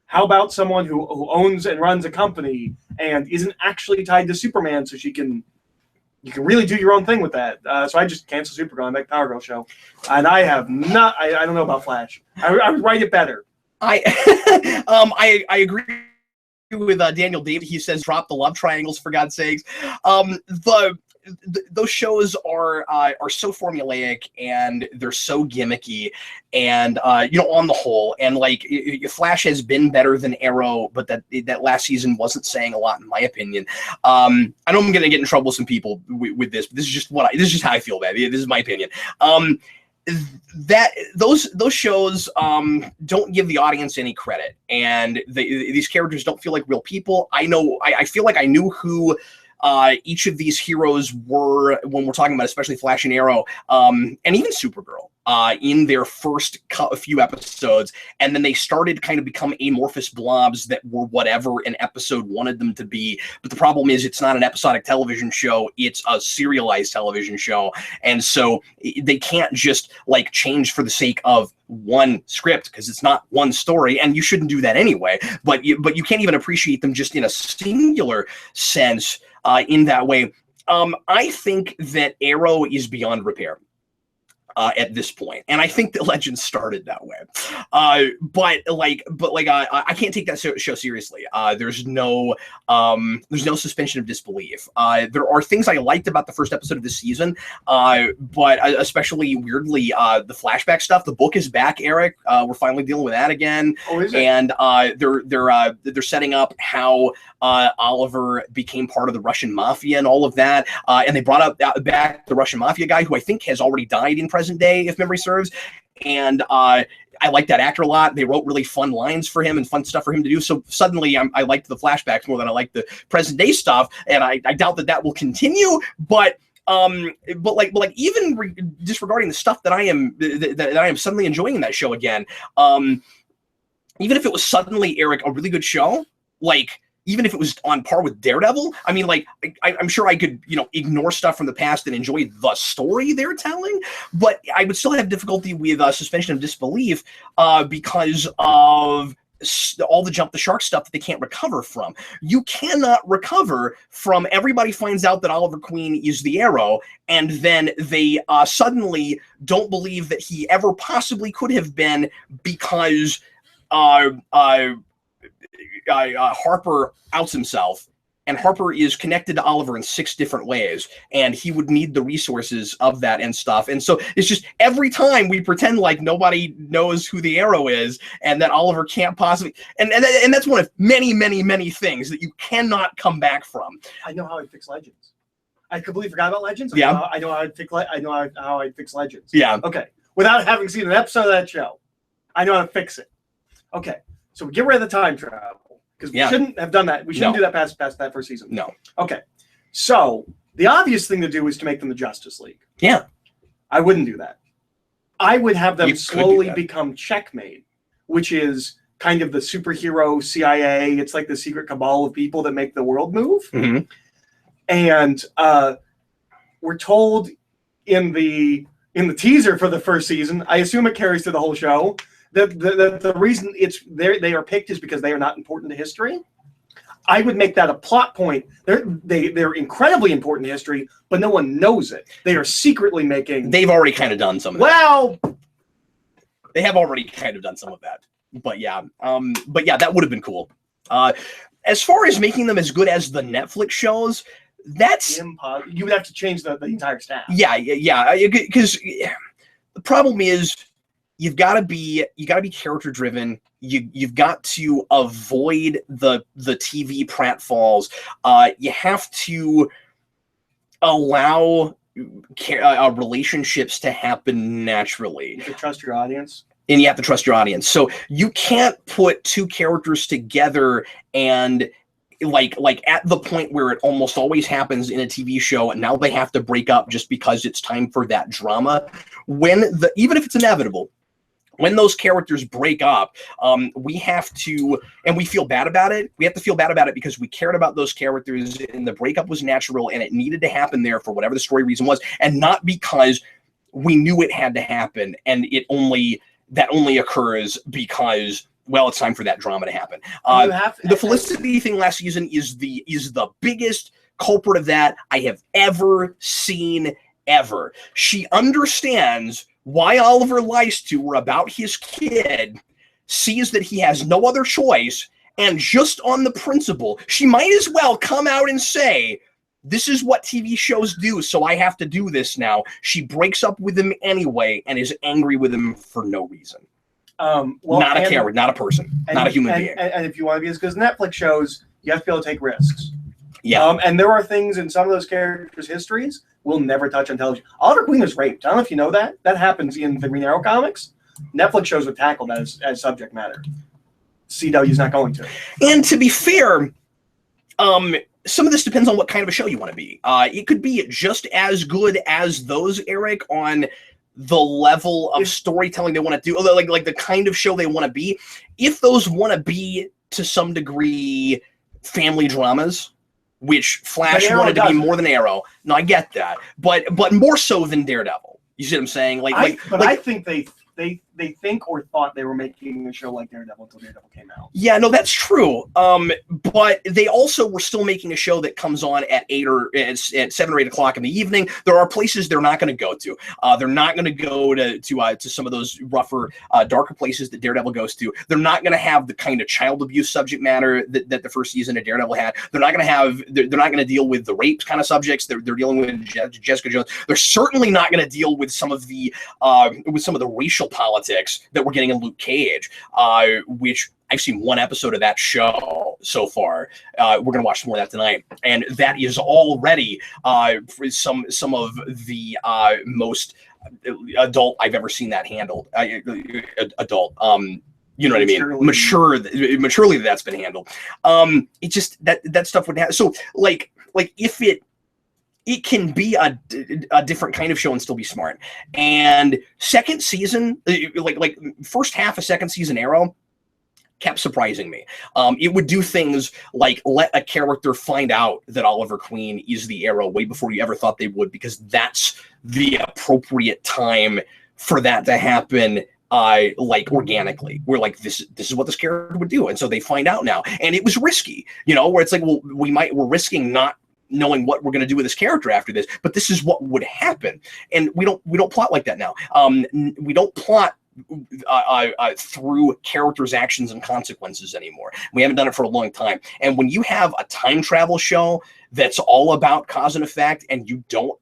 how about someone who owns and runs a company and isn't actually tied to Superman, so you can really do your own thing with that. So I just cancel Supergirl and make Power Girl show. And I have not. I don't know about Flash. I would write it better. I agree with Daniel David. He says drop the love triangles for God's sakes. Those shows are so formulaic and they're so gimmicky, and on the whole, and like Flash has been better than Arrow, but that last season wasn't saying a lot in my opinion. I know I'm gonna get in trouble with some people with this, but this is just how I feel, baby. This is my opinion. That those shows don't give the audience any credit, and these characters don't feel like real people. I feel like I knew who each of these heroes were when we're talking about especially Flash and Arrow, and even Supergirl in their first few episodes, and then they started kind of become amorphous blobs that were whatever an episode wanted them to be. But the problem is it's not an episodic television show, it's a serialized television show, and so they can't just like change for the sake of one script, because it's not one story, and you shouldn't do that anyway. But you can't even appreciate them just in a singular sense in that way. I think that Arrow is beyond repair at this point, and I think that Legends started that way. But I can't take that show seriously. There's no suspension of disbelief. There are things I liked about the first episode of this season, but especially weirdly the flashback stuff. The book is back, Eric. We're finally dealing with that again. Oh, is it? And they're setting up how Oliver became part of the Russian mafia and all of that. And they brought up back the Russian mafia guy, who I think has already died in present day, if memory serves. And I like that actor a lot. They wrote really fun lines for him and fun stuff for him to do. So suddenly I liked the flashbacks more than I liked the present day stuff. And I doubt that will continue. But even disregarding the stuff that I am suddenly enjoying in that show again, even if it was suddenly, Eric, a really good show, like even if it was on par with Daredevil, I mean, like, I'm sure I could, ignore stuff from the past and enjoy the story they're telling, but I would still have difficulty with suspension of disbelief because of all the jump the shark stuff that they can't recover from. You cannot recover from everybody finds out that Oliver Queen is the Arrow, and then they suddenly don't believe that he ever possibly could have been because Harper outs himself, and Harper is connected to Oliver in 6 different ways, and he would need the resources of that and stuff. And so it's just every time we pretend like nobody knows who the Arrow is and that Oliver can't possibly, and that's one of many, many, many things that you cannot come back from. I know how I'd fix Legends. I completely forgot about Legends. Yeah. I know how I'd fix Legends. Yeah. Okay. Without having seen an episode of that show, I know how to fix it. Okay. So we get rid of the time travel, because we shouldn't have done that. We shouldn't do that past that first season. No. Okay. So the obvious thing to do is to make them the Justice League. Yeah. I wouldn't do that. I would have them You could do slowly that. become Checkmate, which is kind of the superhero CIA. It's like the secret cabal of people that make the world move. Mhm. And we're told in the teaser for the first season, I assume it carries through the whole show, that the reason they are picked is because they are not important to history. I would make that a plot point. They're incredibly important to history, but no one knows it. They are secretly making. They've already kind of done some of that. Well, They have already kind of done some of that. But yeah, that would have been cool. As far as making them as good as the Netflix shows, that's impossible. You would have to change the entire staff. Yeah, because the problem is you got to be character driven. You've got to avoid the TV pratfalls. You have to allow relationships to happen naturally. You can trust your audience. And you have to trust your audience. So you can't put two characters together and like at the point where it almost always happens in a TV show, and now they have to break up just because it's time for that drama. Even if it's inevitable, when those characters break up, we have to, and we feel bad about it. We have to feel bad about it because we cared about those characters, and the breakup was natural, and it needed to happen there for whatever the story reason was, and not because we knew it had to happen, and that only occurs because, well, it's time for that drama to happen. The Felicity thing last season is the biggest culprit of that I have ever seen ever. She understands why Oliver lies to her about his kid, sees that he has no other choice, and just on the principle, she might as well come out and say, this is what TV shows do, so I have to do this now. She breaks up with him anyway and is angry with him for no reason. Not a character, not a person, not a human being. And if you want to be as good as Netflix shows, you have to be able to take risks. Yeah. And there are things in some of those characters' histories we'll never touch on television. Oliver Queen was raped. I don't know if you know that. That happens in the Green Arrow comics. Netflix shows would tackle that as subject matter. CW's not going to. And to be fair, some of this depends on what kind of a show you want to be. It could be just as good as those, Eric, on the level of storytelling they want to do, like the kind of show they want to be. If those want to be, to some degree, family dramas, which Flash wanted to be more than Arrow. No, I get that, but more so than Daredevil. You see what I'm saying? I think they think or thought they were making a show like Daredevil until Daredevil came out. Yeah, no, that's true. But they also were still making a show that comes on at 8 or at 7 or 8 o'clock in the evening. There are places they're not going to go to. They're not going to go to some of those rougher, darker places that Daredevil goes to. They're not going to have the kind of child abuse subject matter that the first season of Daredevil had. They're not going to have. They're not going to deal with the rape kind of subjects. They're dealing with Jessica Jones. They're certainly not going to deal with some of the racial politics that we're getting in Luke Cage, which I've seen one episode of that show so far. We're going to watch more of that tonight, and that is already some of the most adult I've ever seen that handled. Adult, you know what I mean? Maturely that's been handled. It just that stuff would happen. So like if it can be a different kind of show and still be smart. And second season, like first half of second season Arrow kept surprising me. It would do things like let a character find out that Oliver Queen is the Arrow way before you ever thought they would, because that's the appropriate time for that to happen. Like organically, we're like, this is what this character would do. And so they find out now, and it was risky, where it's like, well, we're risking not knowing what we're going to do with this character after this, but this is what would happen. And we don't plot like that now. We don't plot through characters' actions and consequences anymore. We haven't done it for a long time. And when you have a time travel show that's all about cause and effect, and you don't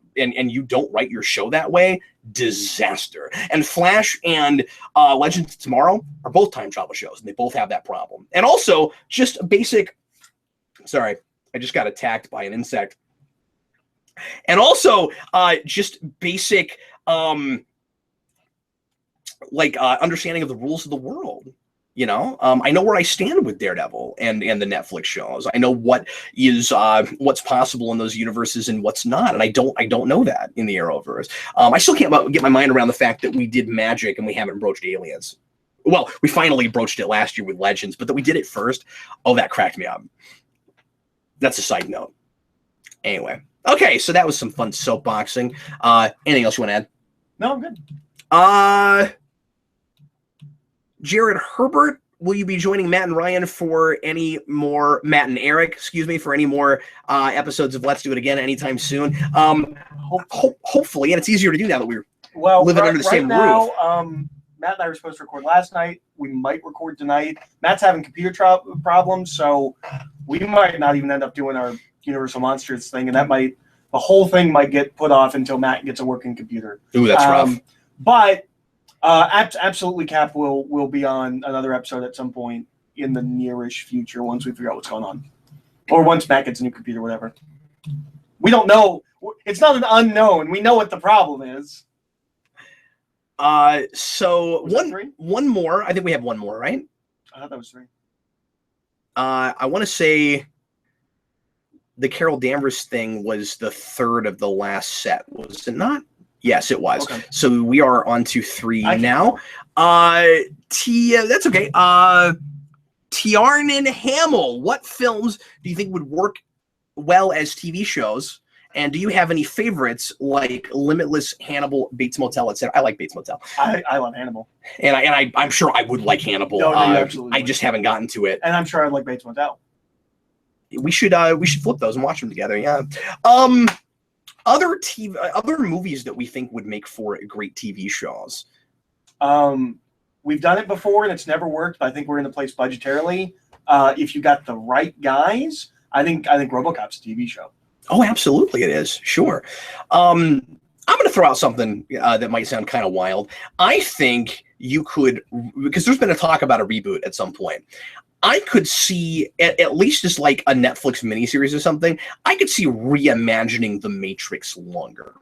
write your show that way, disaster. And Flash and Legends of Tomorrow are both time travel shows, and they both have that problem. And also just basic, sorry, I just got attacked by an insect. And also just basic understanding of the rules of the world. You know, I know where I stand with Daredevil and the Netflix shows. I know what is what's possible in those universes and what's not, and I don't know that in the Arrowverse. I still can't get my mind around the fact that we did Magic and we haven't broached Aliens. Well, we finally broached it last year with Legends, but that we did it first. Oh, that cracked me up. That's a side note. Anyway, okay, so that was some fun soapboxing. Anything else you want to add? No, I'm good. Jared Herbert, will you be joining Matt and Ryan for any more, Matt and Eric, excuse me, for any more episodes of Let's Do It Again anytime soon? Hopefully, and it's easier to do now that we're living under the same roof. Matt and I were supposed to record last night. We might record tonight. Matt's having computer problems, so we might not even end up doing our Universal Monsters thing, and the whole thing might get put off until Matt gets a working computer. Ooh, that's rough. But absolutely, Cap will be on another episode at some point in the nearish future once we figure out what's going on, or once Matt gets a new computer, whatever. We don't know. It's not an unknown. We know what the problem is. So one more. I think we have one more, right? I thought that was 3. I want to say the Carol Danvers thing was the 3rd of the last set, was it not? Yes, it was. Okay. So we are on to 3 now. That's okay. Tiarnan Hamill, what films do you think would work well as TV shows? And do you have any favorites like Limitless, Hannibal, Bates Motel, etc.? I like Bates Motel. I love Hannibal. And I'm sure I would like Hannibal. No, absolutely. I just haven't gotten to it. And I'm sure I'd like Bates Motel. We should flip those and watch them together. Yeah. Other movies that we think would make for great TV shows. We've done it before and it's never worked, but I think we're in the place budgetarily. If you got the right guys, I think RoboCop's a TV show. Oh, absolutely, it is. Sure. I'm going to throw out something that might sound kind of wild. I think you could, because there's been a talk about a reboot at some point. I could see, at least as like a Netflix miniseries or something, I could see reimagining The Matrix longer.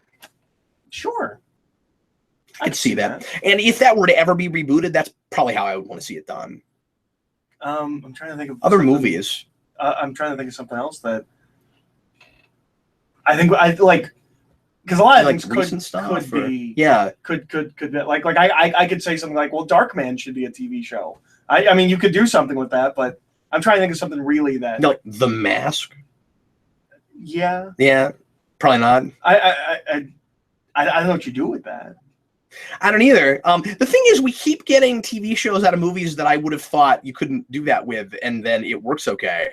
Sure. I could see that. And if that were to ever be rebooted, that's probably how I would want to see it done. I'm trying to think of other movies. I'm trying to think of something else that I think I like, because a lot of like things could be like I could say something like, well, Darkman should be a TV show. I mean, you could do something with that, but I'm trying to think of something really that like The Mask. Yeah, probably not. I don't know what you do with that. I don't either. The thing is, we keep getting TV shows out of movies that I would have thought you couldn't do that with, and then it works okay.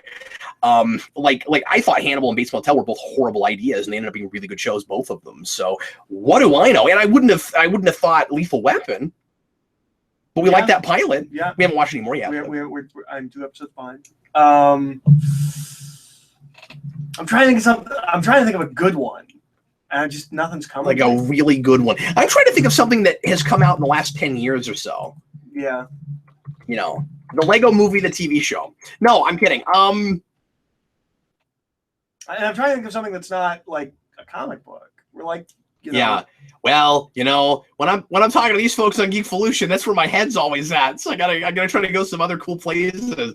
Like I thought Hannibal and Bates Motel were both horrible ideas, and they ended up being really good shows, both of them. So what do I know? And I wouldn't have thought Lethal Weapon, but we like that pilot. Yeah, we haven't watched any more yet. I'm 2 episodes behind. I'm trying to think of something. I'm trying to think of a good one. And just nothing's coming. Like a really good one. I'm trying to think of something that has come out in the last 10 years or so. Yeah. You know, the Lego Movie, the TV show. No, I'm kidding. And I'm trying to think of something that's not like a comic book. We're like, you know, yeah. Well, you know, when I'm talking to these folks on Geekvolution, that's where my head's always at. So I gotta try to go some other cool places.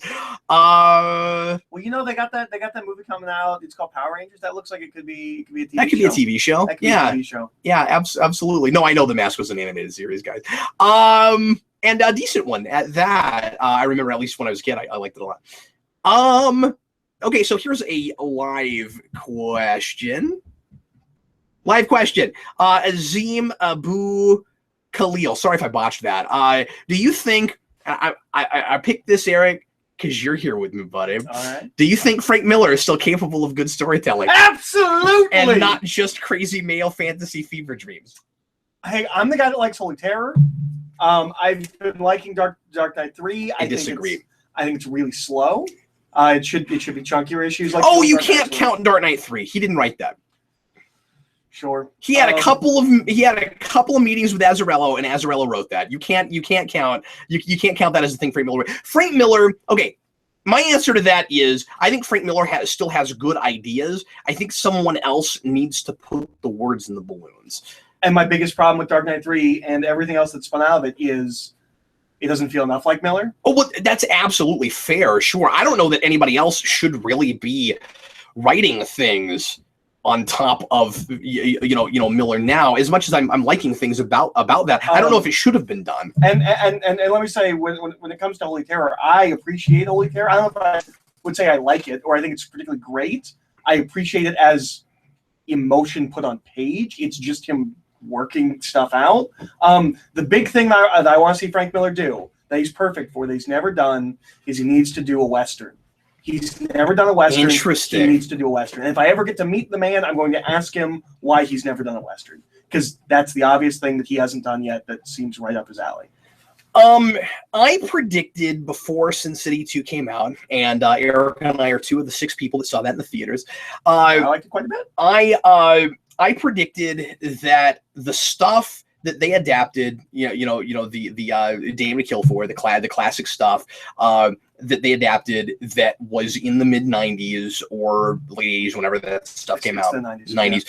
Well, you know, they got that movie coming out. It's called Power Rangers. That looks like it could be a TV show. That could be a TV show. That could be a TV show. Yeah, absolutely. No, I know The Mask was an animated series, guys. And a decent one at that. I remember at least when I was a kid, I liked it a lot. Okay, so here's a live question. Azim Abu Khalil. Sorry if I botched that. Do you think I picked this, Eric, because you're here with me, buddy? All right. Do you think Frank Miller is still capable of good storytelling? Absolutely. And not just crazy male fantasy fever dreams? Hey, I'm the guy that likes Holy Terror. I've been liking Dark Knight 3. I disagree. I think it's really slow. It should be chunkier issues. Like you can't count Dark Knight 3. He didn't write that. Sure. He had a couple of meetings with Azzarello, and Azzarello wrote that. You can't count that as a thing Frank Miller wrote. Frank Miller, okay. My answer to that is I think Frank Miller still has good ideas. I think someone else needs to put the words in the balloons. And my biggest problem with Dark Knight 3 and everything else that spun out of it is it doesn't feel enough like Miller. Oh, well, that's absolutely fair. Sure. I don't know that anybody else should really be writing things on top of Miller now. As much as I'm liking things about that, I don't know if it should have been done. And let me say, when it comes to Holy Terror, I appreciate Holy Terror. I don't know if I would say I like it or I think it's particularly great. I appreciate it as emotion put on page. It's just him working stuff out. The big thing that I want to see Frank Miller do, that he's perfect for, that he's never done, is he needs to do a Western. He's never done a Western. Interesting. He needs to do a Western. And if I ever get to meet the man, I'm going to ask him why he's never done a Western. Because that's the obvious thing that he hasn't done yet that seems right up his alley. I predicted before Sin City 2 came out, and Eric and I are two of the 6 people that saw that in the theaters. I liked it quite a bit. I predicted that the stuff that they adapted, the Damn to Kill For, the classic stuff, that they adapted that was in the mid 90s or late 80s, whenever that stuff came out, 90s,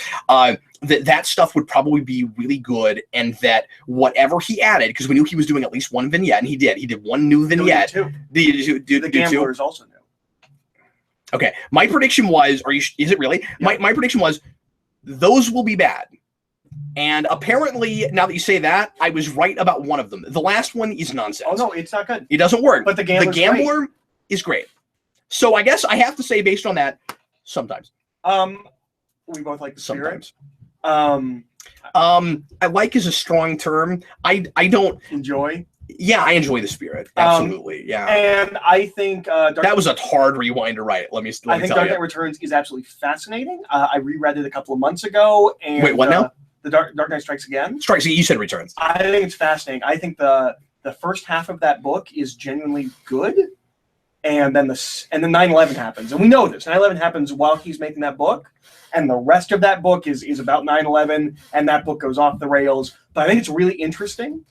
that stuff would probably be really good, and that whatever he added, because we knew he was doing at least one vignette, and he did one new vignette. The Gambler is also new. Okay, my prediction was, is it really? Yeah. My prediction was, those will be bad. And apparently, now that you say that, I was right about one of them. The last one is nonsense. Oh, no, it's not good. It doesn't work. But the Gambler is great. So I guess I have to say, based on that, sometimes. We both like the Spirit. Sometimes. I like is a strong term. I don't... Enjoy? Yeah, I enjoy the Spirit. Absolutely, yeah. And I think... that was a hard rewind to write. Let me tell you. I think Dark Knight Returns is absolutely fascinating. I reread it a couple of months ago. And, wait, what now? The Dark Knight Strikes Again. You said Returns. I think it's fascinating. I think the first half of that book is genuinely good, and then 9/11 happens, and we know this. 9/11 happens while he's making that book, and the rest of that book is about 9/11, and that book goes off the rails. But I think it's really interesting.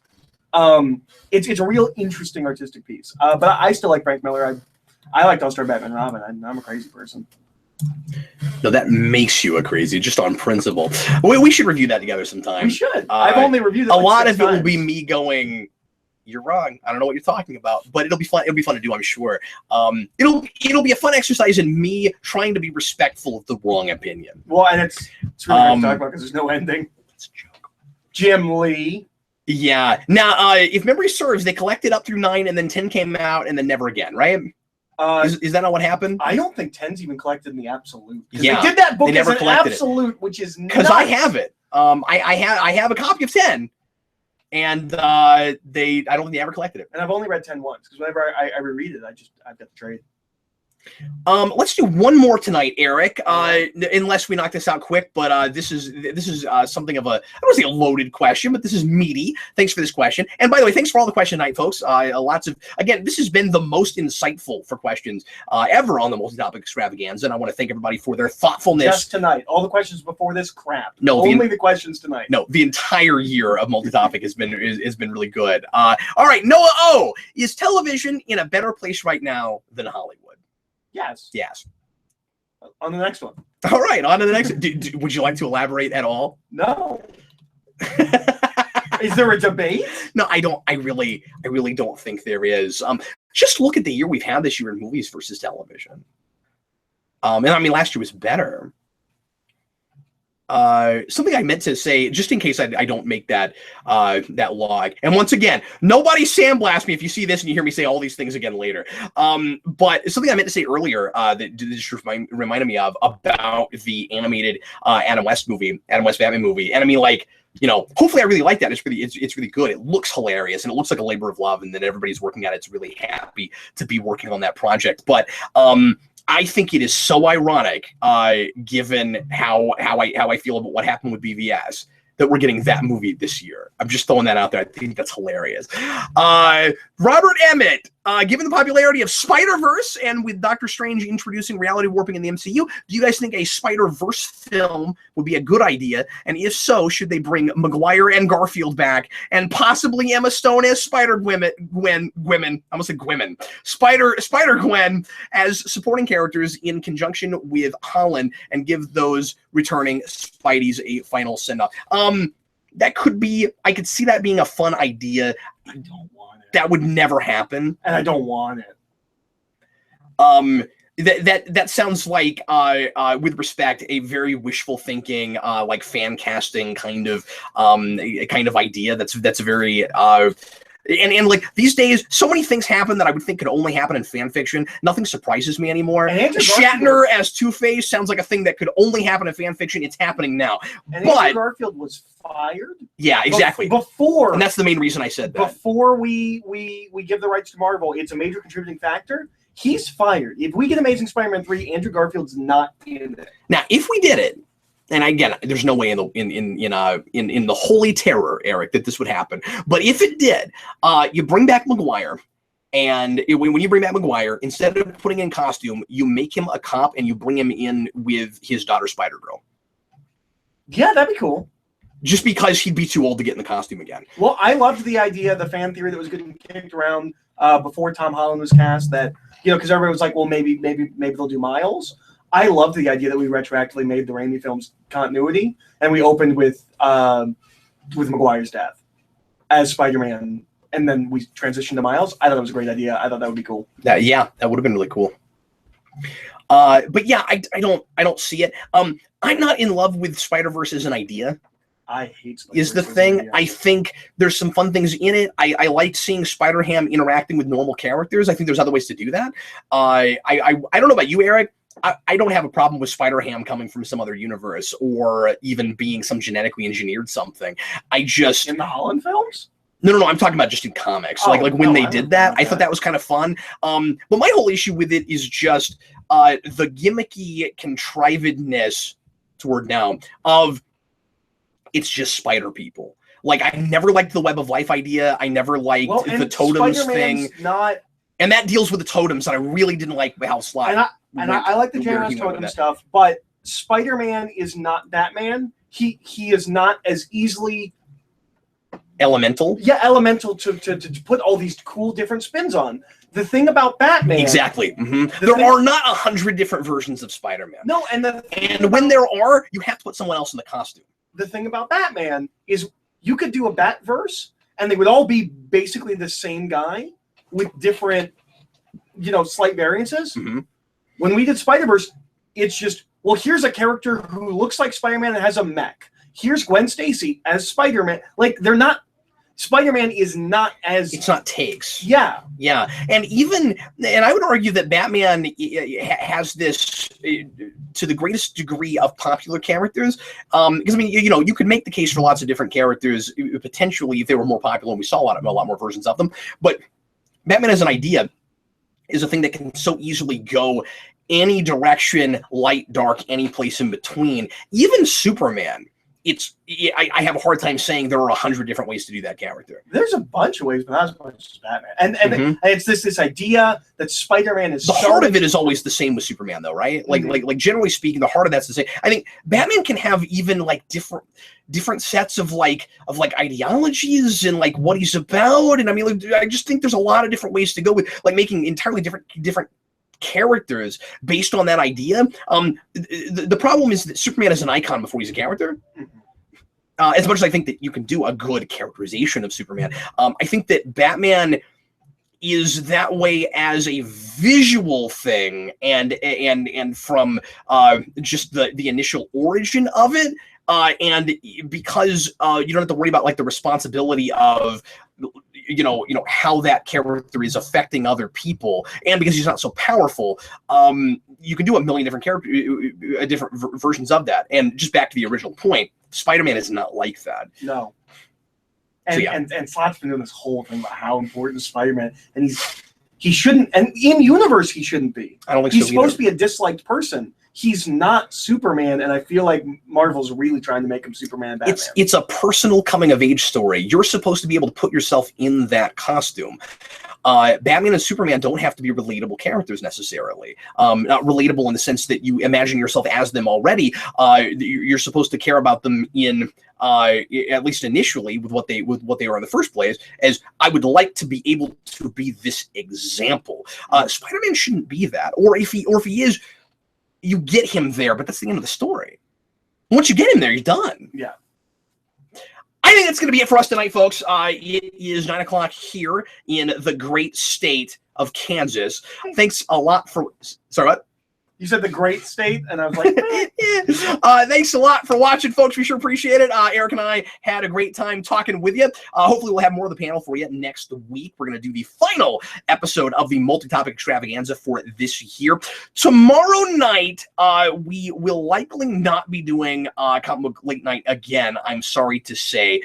It's a real interesting artistic piece. But I still like Frank Miller. I liked All-Star Batman Robin. I'm a crazy person. No, that makes you a crazy, just on principle. We should review that together sometime. We should. I've only reviewed it a lot of times. it will be me going, "You're wrong. I don't know what you're talking about." But it'll be fun. It'll be fun to do, I'm sure. It'll be a fun exercise in me trying to be respectful of the wrong opinion. Well, and it's really hard to talk about because there's no ending. It's a joke. Jim Lee. Yeah. Now, if memory serves, they collected up through 9, and then 10 came out, and then never again, right? Is that not what happened? I don't think 10's even collected in the absolute. Yeah, they did that book they never as an absolute, which is because I have it. I have a copy of 10, and I don't think they ever collected it. And I've only read 10 once because whenever I reread it, I've got the trade. Let's do one more tonight, Eric. Unless we knock this out quick, but this is something of a, I don't want to say a loaded question, but this is meaty. Thanks for this question. And by the way, thanks for all the questions tonight, folks. Again, this has been the most insightful for questions ever on the multi-topic extravaganza, and I want to thank everybody for their thoughtfulness. Just tonight. All the questions before this, crap. No, only the questions tonight. No, the entire year of multi-topic has been really good. All right, Noah O, is television in a better place right now than Hollywood? Yes. Yes. On the next one. All right, on to the next. Would you like to elaborate at all? No. Is there a debate? No, I don't. I really don't think there is. Just look at the year we've had this year in movies versus television. And I mean, last year was better. Something I meant to say, just in case I don't make that log. And once again, nobody sandblast me if you see this and you hear me say all these things again later. But something I meant to say earlier that just reminded me of about the animated Adam West Batman movie. And I mean, like, hopefully I really like that. It's really good. It looks hilarious and it looks like a labor of love. And then everybody's working at it. It's really happy to be working on that project. But I think it is so ironic, given how I feel about what happened with BVS, that we're getting that movie this year. I'm just throwing that out there. I think that's hilarious. Robert Emmett, given the popularity of Spiderverse and with Doctor Strange introducing reality warping in the MCU, do you guys think a Spider-Verse film would be a good idea? And if so, should they bring Maguire and Garfield back and possibly Emma Stone as Spider-Gwen, Spider-Gwen as supporting characters in conjunction with Holland and give those returning Spideys a final send-off? that could be, I could see that being a fun idea. I don't want it. That would never happen. And I don't want it. That sounds like, with respect, a very wishful thinking, like fan casting kind of idea. That's very and like these days, so many things happen that I would think could only happen in fan fiction. Nothing surprises me anymore. Shatner as Two-Face sounds like a thing that could only happen in fan fiction. It's happening now. And Andrew Garfield was fired. Yeah, exactly. Before, and that's the main reason I said that. Before we give the rights to Marvel, it's a major contributing factor. He's fired. If we get Amazing Spider-Man 3, Andrew Garfield's not in it. Now, if we did it, and again, there's no way in the holy terror, Eric, that this would happen. But if it did, you bring back Maguire, and when you bring back Maguire, instead of putting in costume, you make him a cop and you bring him in with his daughter Spider-Girl. Yeah, that'd be cool. Just because he'd be too old to get in the costume again. Well, I loved the idea, the fan theory that was getting kicked around before Tom Holland was cast, that, because everybody was like, well, maybe they'll do Miles. I loved the idea that we retroactively made the Raimi films continuity, and we opened with Maguire's death as Spider-Man, and then we transitioned to Miles. I thought it was a great idea. I thought that would be cool. Yeah, that would have been really cool. But yeah, I don't see it. I'm not in love with Spider-Verse as an idea. I hate Spider-Verse is the thing. I think there's some fun things in it. I like seeing Spider-Ham interacting with normal characters. I think there's other ways to do that. I don't know about you, Eric. I don't have a problem with Spider-Ham coming from some other universe or even being some genetically engineered something. I just... In the Holland films? No. I'm talking about just in comics. Like when they did that, I thought that was kind of fun. But my whole issue with it is just the gimmicky contrivedness toward now of it's just spider people. Like, I never liked the Web of Life idea. I never liked the totems thing. And that deals with the totems, and I really didn't like how Sly... And I like the GNN totem stuff, but Spider-Man is not Batman. He is not as easily elemental. Yeah, elemental to put all these cool different spins on. The thing about Batman, exactly. There are not 100 different versions of Spider-Man. No, and when there are, you have to put someone else in the costume. The thing about Batman is you could do a Batverse, and they would all be basically the same guy with different, slight variances. When we did Spider-Verse, it's just, well, here's a character who looks like Spider-Man and has a mech. Here's Gwen Stacy as Spider-Man. Like, they're not... Spider-Man is not as... It's not takes. Yeah. Yeah. And I would argue that Batman has this to the greatest degree of popular characters. Because, you could make the case for lots of different characters, potentially, if they were more popular, and we saw a lot more versions of them. But Batman as an idea is a thing that can so easily go any direction, light, dark, any place in between. Even Superman, I have a hard time saying there are 100 different ways to do that character. There's a bunch of ways, but not as much as Batman. And it's this idea that Spider-Man is... The heart of it is always the same with Superman, though, right? Like generally speaking, the heart of that's the same. I think Batman can have even like different sets of ideologies and like what he's about. And I just think there's a lot of different ways to go with like making entirely different characters based on that idea. The problem is that Superman is an icon before he's a character. As much as I think that you can do a good characterization of Superman, I think that Batman is that way as a visual thing and from just the initial origin of it. And because you don't have to worry about like the responsibility of how that character is affecting other people, and because he's not so powerful, you can do a million different versions of that. And just back to the original point, Spider-Man is not like that. No. And Slott's been doing this whole thing about how important Spider-Man, and he shouldn't, and in universe he shouldn't be. I don't think he's supposed to be a disliked person. He's not Superman, and I feel like Marvel's really trying to make him Superman and Batman. It's a personal coming-of-age story. You're supposed to be able to put yourself in that costume. Batman and Superman don't have to be relatable characters necessarily. Not relatable in the sense that you imagine yourself as them already. You're supposed to care about them in, at least initially, with what they are in the first place, as I would like to be able to be this example. Spider-Man shouldn't be that. Or if he is, you get him there, but that's the end of the story. Once you get him there, you're done. Yeah. it's going to be it for us tonight, folks. It is 9 o'clock here in the great state of Kansas. Thanks a lot for... Sorry, what? You said the great state, and I was like, thanks a lot for watching, folks. We sure appreciate it. Eric and I had a great time talking with you. Hopefully, we'll have more of the panel for you next week. We're going to do the final episode of the multi-topic extravaganza for this year. Tomorrow night, we will likely not be doing comic book late night again, I'm sorry to say.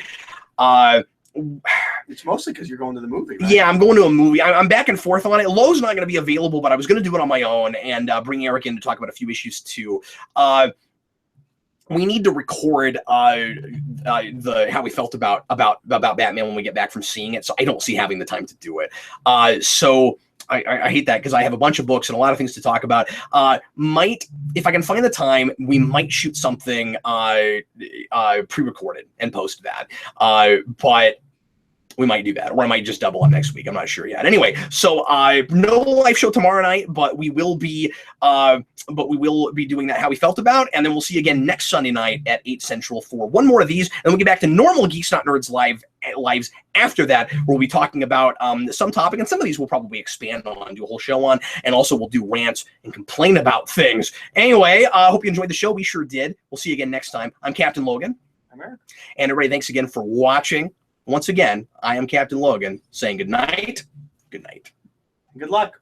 it's mostly because you're going to the movie, right? Yeah, I'm going to a movie. I'm back and forth on it. Lowe's not going to be available, but I was going to do it on my own and bring Eric in to talk about a few issues too. We need to record how we felt about Batman when we get back from seeing it. So I don't see having the time to do it. So I hate that because I have a bunch of books and a lot of things to talk about. If I can find the time, we might shoot something pre-recorded and post that. But we might do that, or I might just double up next week. I'm not sure yet. Anyway, so no live show tomorrow night, but we will be doing that how we felt about, and then we'll see you again next Sunday night at 8 Central for one more of these, and we'll get back to normal Geeks Not Nerds lives after that. We'll be talking about some topic, and some of these we'll probably expand on, do a whole show on, and also we'll do rants and complain about things. Anyway, I hope you enjoyed the show. We sure did. We'll see you again next time. I'm Captain Logan. I'm Eric. And everybody, thanks again for watching. Once again, I am Captain Logan saying good night. Good night. Good luck.